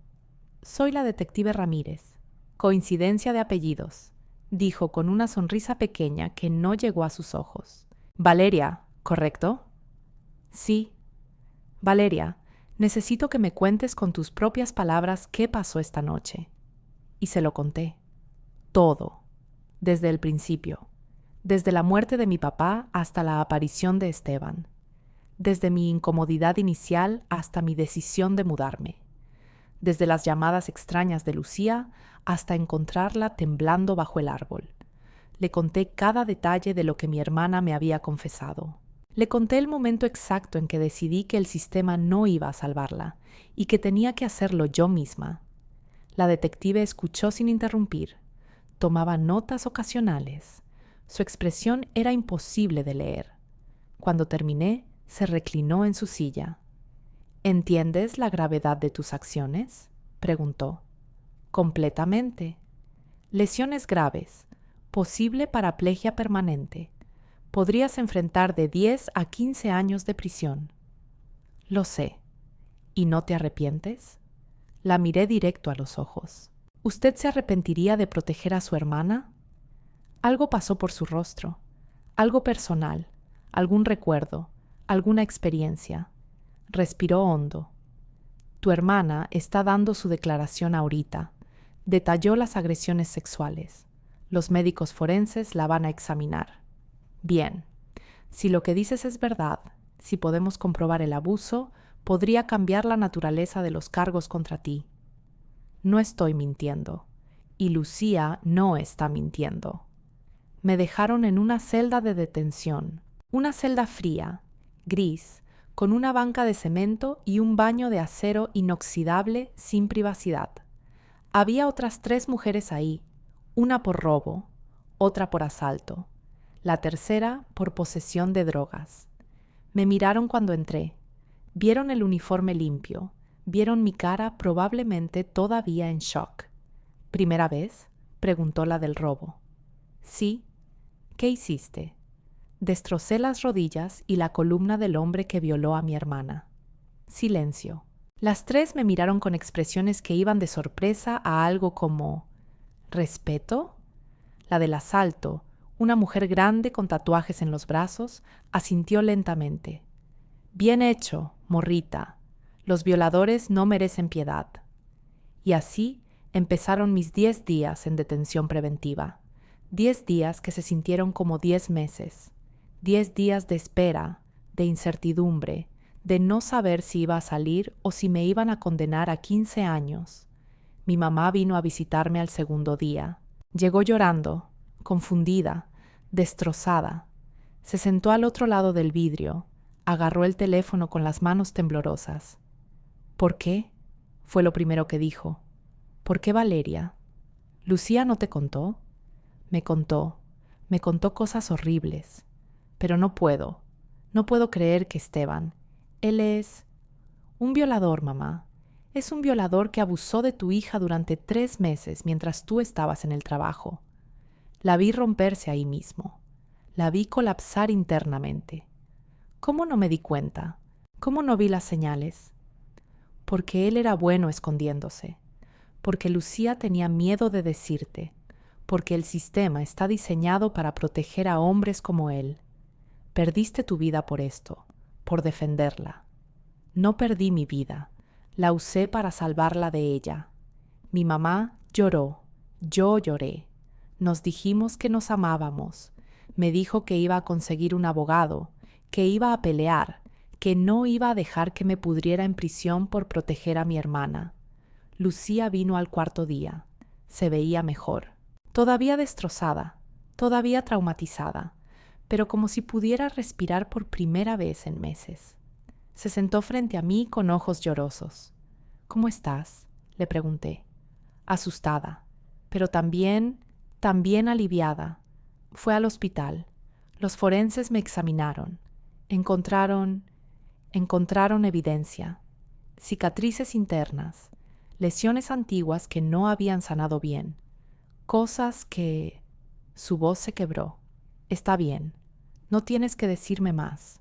Speaker 1: «Soy la detective Ramírez. Coincidencia de apellidos», dijo con una sonrisa pequeña que no llegó a sus ojos. «Valeria, ¿correcto?» «Sí». «Valeria, necesito que me cuentes con tus propias palabras qué pasó esta noche». Y se lo conté. Todo. Desde el principio. Desde la muerte de mi papá hasta la aparición de Esteban. Desde mi incomodidad inicial hasta mi decisión de mudarme. Desde las llamadas extrañas de Lucía hasta encontrarla temblando bajo el árbol. Le conté cada detalle de lo que mi hermana me había confesado. Le conté el momento exacto en que decidí que el sistema no iba a salvarla y que tenía que hacerlo yo misma. La detective escuchó sin interrumpir. Tomaba notas ocasionales. Su expresión era imposible de leer. Cuando terminé, se reclinó en su silla. «¿Entiendes la gravedad de tus acciones?», preguntó. «Completamente. Lesiones graves. Posible paraplegia permanente. Podrías enfrentar de 10 a 15 años de prisión». «Lo sé. ¿Y no te arrepientes?». La miré directo a los ojos. «¿Usted se arrepentiría de proteger a su hermana?». Algo pasó por su rostro. Algo personal. Algún recuerdo. Alguna experiencia. Respiró hondo. «Tu hermana está dando su declaración ahorita». Detalló las agresiones sexuales. Los médicos forenses la van a examinar. «Bien. Si lo que dices es verdad, si podemos comprobar el abuso, podría cambiar la naturaleza de los cargos contra ti». No estoy mintiendo. Y Lucía no está mintiendo. Me dejaron en una celda de detención. Una celda fría, gris, con una banca de cemento y un baño de acero inoxidable sin privacidad. Había otras 3 mujeres ahí, una por robo, otra por asalto, la tercera por posesión de drogas. Me miraron cuando entré. Vieron el uniforme limpio, vieron mi cara probablemente todavía en shock. «¿Primera vez?», preguntó la del robo. «Sí». «¿Qué hiciste?». «Destrocé las rodillas y la columna del hombre que violó a mi hermana». Silencio. Las 3 me miraron con expresiones que iban de sorpresa a algo como «¿respeto?». La del asalto, una mujer grande con tatuajes en los brazos, asintió lentamente. «Bien hecho, morrita. Los violadores no merecen piedad». Y así empezaron mis 10 días en detención preventiva. 10 días que se sintieron como 10 meses. 10 días de espera, de incertidumbre, de no saber si iba a salir o si me iban a condenar a 15 años. Mi mamá vino a visitarme al segundo día. Llegó llorando, confundida, destrozada. Se sentó al otro lado del vidrio, agarró el teléfono con las manos temblorosas. «¿Por qué?», fue lo primero que dijo. «¿Por qué, Valeria? ¿Lucía no te contó?». Me contó cosas horribles. Pero no puedo creer que Esteban, él es un violador, mamá. Es un violador que abusó de tu hija durante 3 meses mientras tú estabas en el trabajo. La vi romperse ahí mismo. La vi colapsar internamente. ¿Cómo no me di cuenta? ¿Cómo no vi las señales? Porque él era bueno escondiéndose. Porque Lucía tenía miedo de decirte. Porque el sistema está diseñado para proteger a hombres como él. Perdiste tu vida por esto, por defenderla. No perdí mi vida, la usé para salvarla de ella. Mi mamá lloró, yo lloré. Nos dijimos que nos amábamos. Me dijo que iba a conseguir un abogado, que iba a pelear, que no iba a dejar que me pudriera en prisión por proteger a mi hermana. Lucía vino al 4.º día. Se veía mejor. Todavía destrozada, todavía traumatizada, pero como si pudiera respirar por primera vez en meses. Se sentó frente a mí con ojos llorosos. «¿Cómo estás?», le pregunté. Asustada, pero también aliviada. Fue al hospital. Los forenses me examinaron. Encontraron evidencia. Cicatrices internas, lesiones antiguas que no habían sanado bien. Cosas que Su voz se quebró. Está bien, no tienes que decirme más.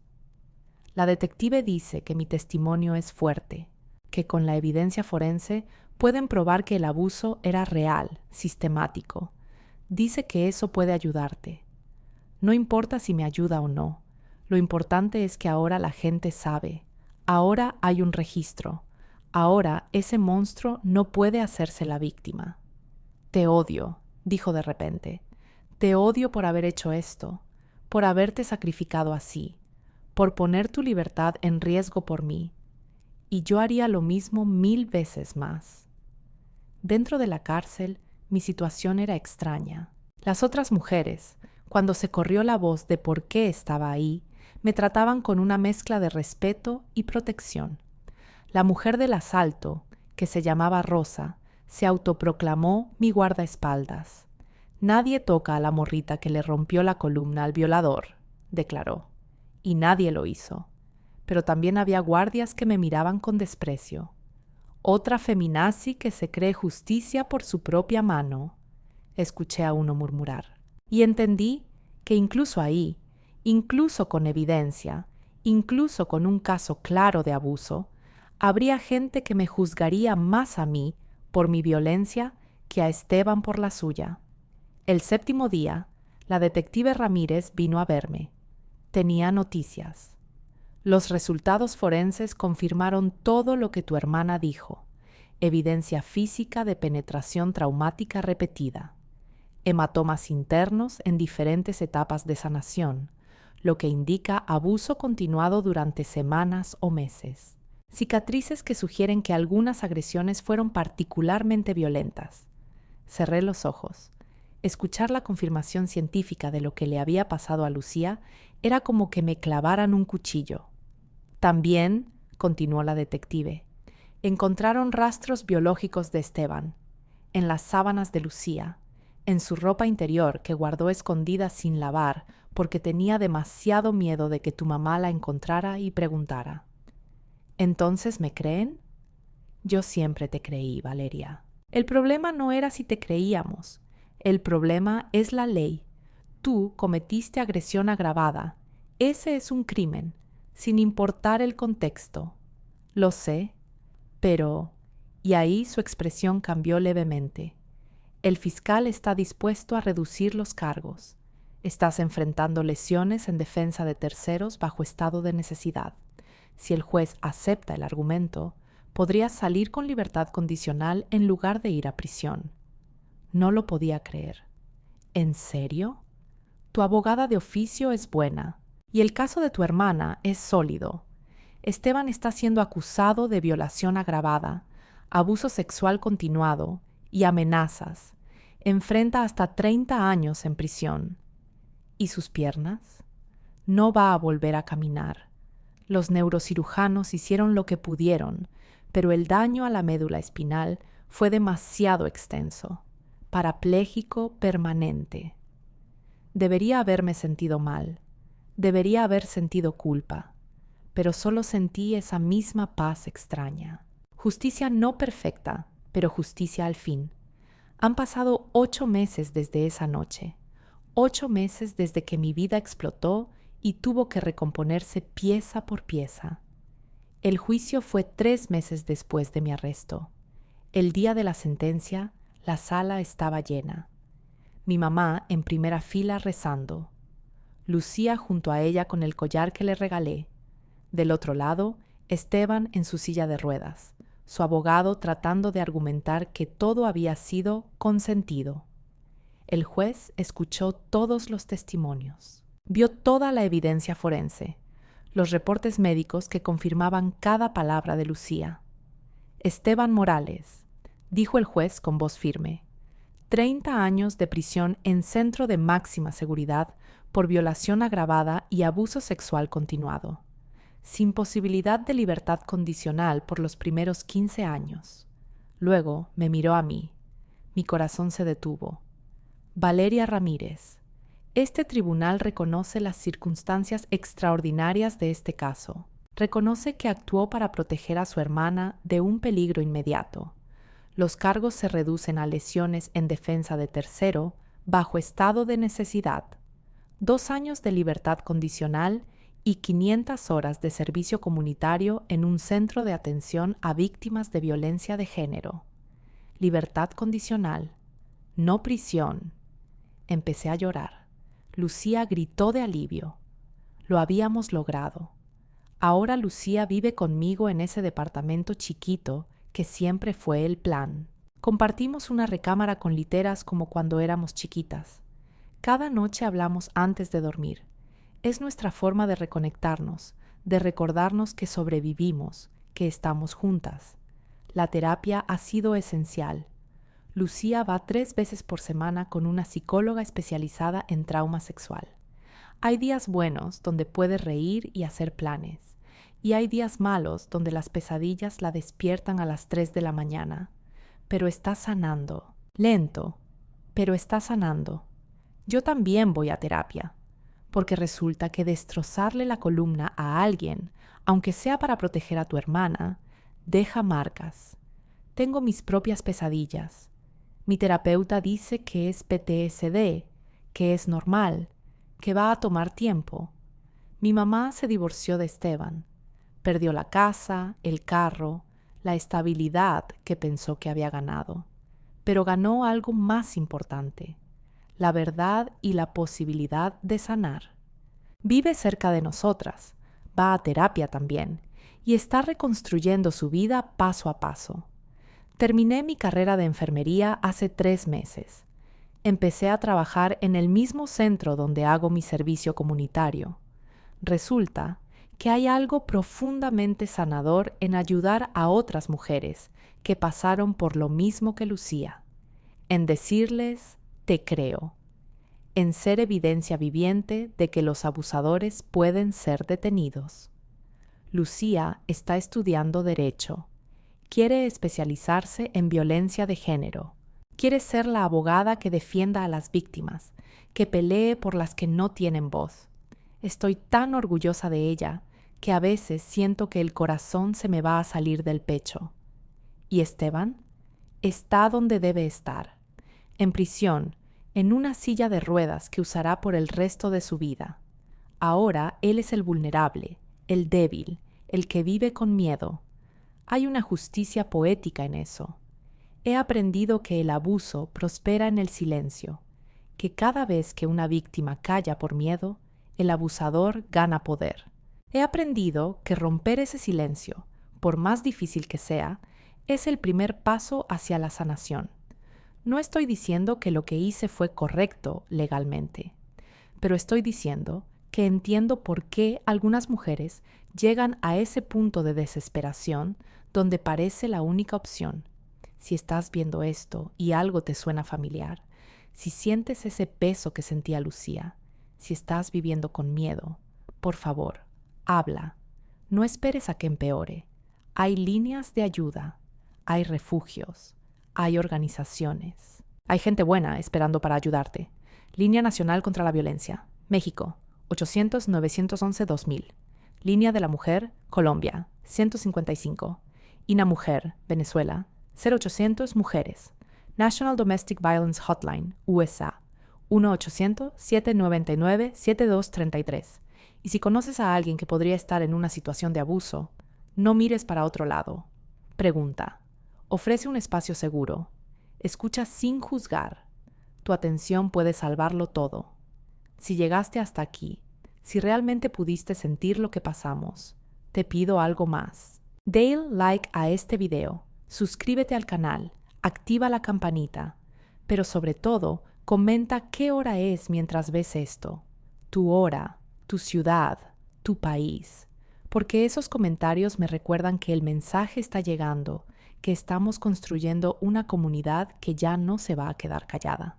Speaker 1: La detective dice que mi testimonio es fuerte, que con la evidencia forense pueden probar que el abuso era real, sistemático. Dice que eso puede ayudarte. No importa si me ayuda o no. Lo importante es que ahora la gente sabe. Ahora hay un registro. Ahora ese monstruo no puede hacerse la víctima. Te odio, dijo de repente. Te odio por haber hecho esto, por haberte sacrificado así, por poner tu libertad en riesgo por mí. Y yo haría lo mismo 1000 veces más. Dentro de la cárcel, mi situación era extraña. Las otras mujeres, cuando se corrió la voz de por qué estaba ahí, me trataban con una mezcla de respeto y protección. La mujer del asalto, que se llamaba Rosa, se autoproclamó mi guardaespaldas. Nadie toca a la morrita que le rompió la columna al violador, declaró. Y nadie lo hizo. Pero también había guardias que me miraban con desprecio. Otra feminazi que se cree justicia por su propia mano, escuché a uno murmurar. Y entendí que incluso ahí, incluso con evidencia, incluso con un caso claro de abuso, habría gente que me juzgaría más a mí por mi violencia que a Esteban por la suya. El 7º día, la detective Ramírez vino a verme. Tenía noticias. Los resultados forenses confirmaron todo lo que tu hermana dijo. Evidencia física de penetración traumática repetida. Hematomas internos en diferentes etapas de sanación, lo que indica abuso continuado durante semanas o meses. Cicatrices que sugieren que algunas agresiones fueron particularmente violentas. Cerré los ojos. Escuchar la confirmación científica de lo que le había pasado a Lucía era como que me clavaran un cuchillo. También, continuó la detective, encontraron rastros biológicos de Esteban, en las sábanas de Lucía, en su ropa interior que guardó escondida sin lavar porque tenía demasiado miedo de que tu mamá la encontrara y preguntara. ¿Entonces me creen? Yo siempre te creí, Valeria. El problema no era si te creíamos. El problema es la ley. Tú cometiste agresión agravada. Ese es un crimen, sin importar el contexto. Lo sé, pero... Y ahí su expresión cambió levemente. El fiscal está dispuesto a reducir los cargos. Estás enfrentando lesiones en defensa de terceros bajo estado de necesidad. Si el juez acepta el argumento, podrías salir con libertad condicional en lugar de ir a prisión. No lo podía creer. ¿En serio? Tu abogada de oficio es buena, y el caso de tu hermana es sólido. Esteban está siendo acusado de violación agravada, abuso sexual continuado y amenazas. Enfrenta hasta 30 años en prisión. ¿Y sus piernas? No va a volver a caminar. Los neurocirujanos hicieron lo que pudieron, pero el daño a la médula espinal fue demasiado extenso. Parapléjico permanente. Debería haberme sentido mal. Debería haber sentido culpa. Pero solo sentí esa misma paz extraña. Justicia no perfecta, pero justicia al fin. Han pasado 8 meses desde esa noche. 8 meses desde que mi vida explotó y tuvo que recomponerse pieza por pieza. El juicio fue 3 meses después de mi arresto. El día de la sentencia, la sala estaba llena. Mi mamá en primera fila rezando. Lucía junto a ella con el collar que le regalé. Del otro lado, Esteban en su silla de ruedas, su abogado tratando de argumentar que todo había sido consentido. El juez escuchó todos los testimonios. Vio toda la evidencia forense, los reportes médicos que confirmaban cada palabra de Lucía. Esteban Morales, dijo el juez con voz firme, 30 años de prisión en centro de máxima seguridad por violación agravada y abuso sexual continuado, sin posibilidad de libertad condicional por los primeros 15 años. Luego me miró a mí. Mi corazón se detuvo. Valeria Ramírez. Este tribunal reconoce las circunstancias extraordinarias de este caso. Reconoce que actuó para proteger a su hermana de un peligro inmediato. Los cargos se reducen a lesiones en defensa de tercero, bajo estado de necesidad, 2 años de libertad condicional y 500 horas de servicio comunitario en un centro de atención a víctimas de violencia de género. Libertad condicional, no prisión. Empecé a llorar. Lucía gritó de alivio. Lo habíamos logrado. Ahora Lucía vive conmigo en ese departamento chiquito que siempre fue el plan. Compartimos una recámara con literas como cuando éramos chiquitas. Cada noche hablamos antes de dormir. Es nuestra forma de reconectarnos, de recordarnos que sobrevivimos, que estamos juntas. La terapia ha sido esencial. Lucía va 3 veces por semana con una psicóloga especializada en trauma sexual. Hay días buenos donde puede reír y hacer planes, y hay días malos donde las pesadillas la despiertan a las 3 de la mañana. Pero está sanando. Lento, pero está sanando. Yo también voy a terapia, porque resulta que destrozarle la columna a alguien, aunque sea para proteger a tu hermana, deja marcas. Tengo mis propias pesadillas. Mi terapeuta dice que es PTSD, que es normal, que va a tomar tiempo. Mi mamá se divorció de Esteban. Perdió la casa, el carro, la estabilidad que pensó que había ganado. Pero ganó algo más importante, la verdad y la posibilidad de sanar. Vive cerca de nosotras, va a terapia también, y está reconstruyendo su vida paso a paso. Terminé mi carrera de enfermería hace 3 meses. Empecé a trabajar en el mismo centro donde hago mi servicio comunitario. Resulta que hay algo profundamente sanador en ayudar a otras mujeres que pasaron por lo mismo que Lucía, en decirles, te creo, en ser evidencia viviente de que los abusadores pueden ser detenidos. Lucía está estudiando Derecho. Quiere especializarse en violencia de género. Quiere ser la abogada que defienda a las víctimas, que pelee por las que no tienen voz. Estoy tan orgullosa de ella que a veces siento que el corazón se me va a salir del pecho. ¿Y Esteban? Está donde debe estar, en prisión, en una silla de ruedas que usará por el resto de su vida. Ahora él es el vulnerable, el débil, el que vive con miedo. Hay una justicia poética en eso. He aprendido que el abuso prospera en el silencio, que cada vez que una víctima calla por miedo, el abusador gana poder. He aprendido que romper ese silencio, por más difícil que sea, es el primer paso hacia la sanación. No estoy diciendo que lo que hice fue correcto legalmente, pero estoy diciendo que entiendo por qué algunas mujeres llegan a ese punto de desesperación donde parece la única opción. Si estás viendo esto y algo te suena familiar, si sientes ese peso que sentía Lucía, si estás viviendo con miedo, por favor, habla. No esperes a que empeore. Hay líneas de ayuda, hay refugios, hay organizaciones. Hay gente buena esperando para ayudarte. Línea Nacional contra la Violencia, México, 800-911-2000. Línea de la Mujer, Colombia, 155. INA Mujer, Venezuela, 0800 Mujeres. National Domestic Violence Hotline, USA, 1-800-799-7233. Y si conoces a alguien que podría estar en una situación de abuso, no mires para otro lado. Pregunta. Ofrece un espacio seguro. Escucha sin juzgar. Tu atención puede salvarlo todo. Si llegaste hasta aquí, si realmente pudiste sentir lo que pasamos, te pido algo más. Dale like a este video, suscríbete al canal, activa la campanita, pero sobre todo, comenta qué hora es mientras ves esto. Tu hora, tu ciudad, tu país. Porque esos comentarios me recuerdan que el mensaje está llegando, que estamos construyendo una comunidad que ya no se va a quedar callada.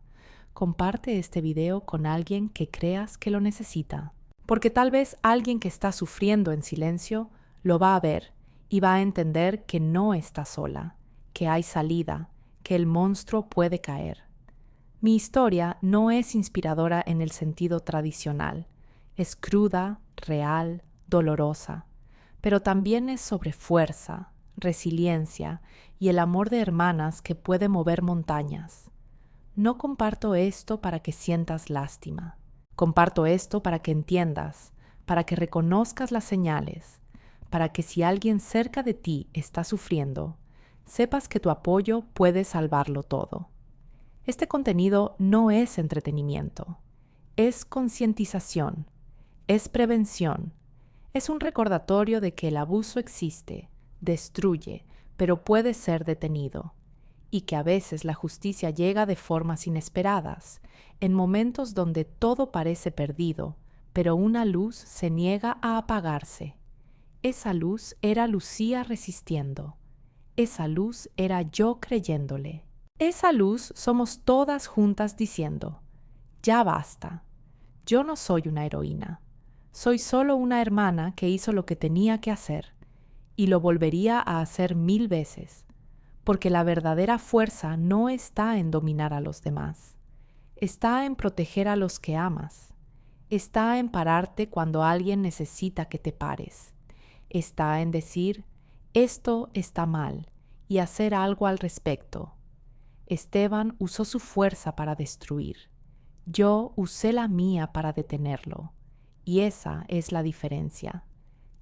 Speaker 1: Comparte este video con alguien que creas que lo necesita. Porque tal vez alguien que está sufriendo en silencio lo va a ver y va a entender que no está sola, que hay salida, que el monstruo puede caer. Mi historia no es inspiradora en el sentido tradicional. Es cruda, real, dolorosa, pero también es sobre fuerza, resiliencia y el amor de hermanas que puede mover montañas. No comparto esto para que sientas lástima. Comparto esto para que entiendas, para que reconozcas las señales, para que si alguien cerca de ti está sufriendo, sepas que tu apoyo puede salvarlo todo. Este contenido no es entretenimiento, es concientización, es prevención, es un recordatorio de que el abuso existe, destruye, pero puede ser detenido, y que a veces la justicia llega de formas inesperadas, en momentos donde todo parece perdido, pero una luz se niega a apagarse. Esa luz era Lucía resistiendo. Esa luz era yo creyéndole. Esa luz somos todas juntas diciendo, ya basta. Yo no soy una heroína. Soy solo una hermana que hizo lo que tenía que hacer, y lo volvería a hacer 1000 veces, porque la verdadera fuerza no está en dominar a los demás. Está en proteger a los que amas. Está en pararte cuando alguien necesita que te pares. Está en decir, esto está mal, y hacer algo al respecto. Esteban usó su fuerza para destruir. Yo usé la mía para detenerlo. Y esa es la diferencia.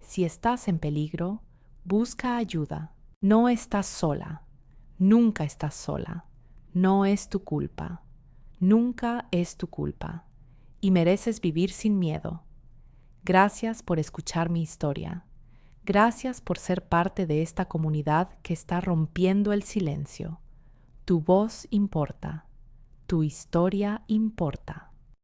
Speaker 1: Si estás en peligro, busca ayuda. No estás sola. Nunca estás sola. No es tu culpa. Nunca es tu culpa. Y mereces vivir sin miedo. Gracias por escuchar mi historia. Gracias por ser parte de esta comunidad que está rompiendo el silencio. Tu voz importa. Tu historia importa.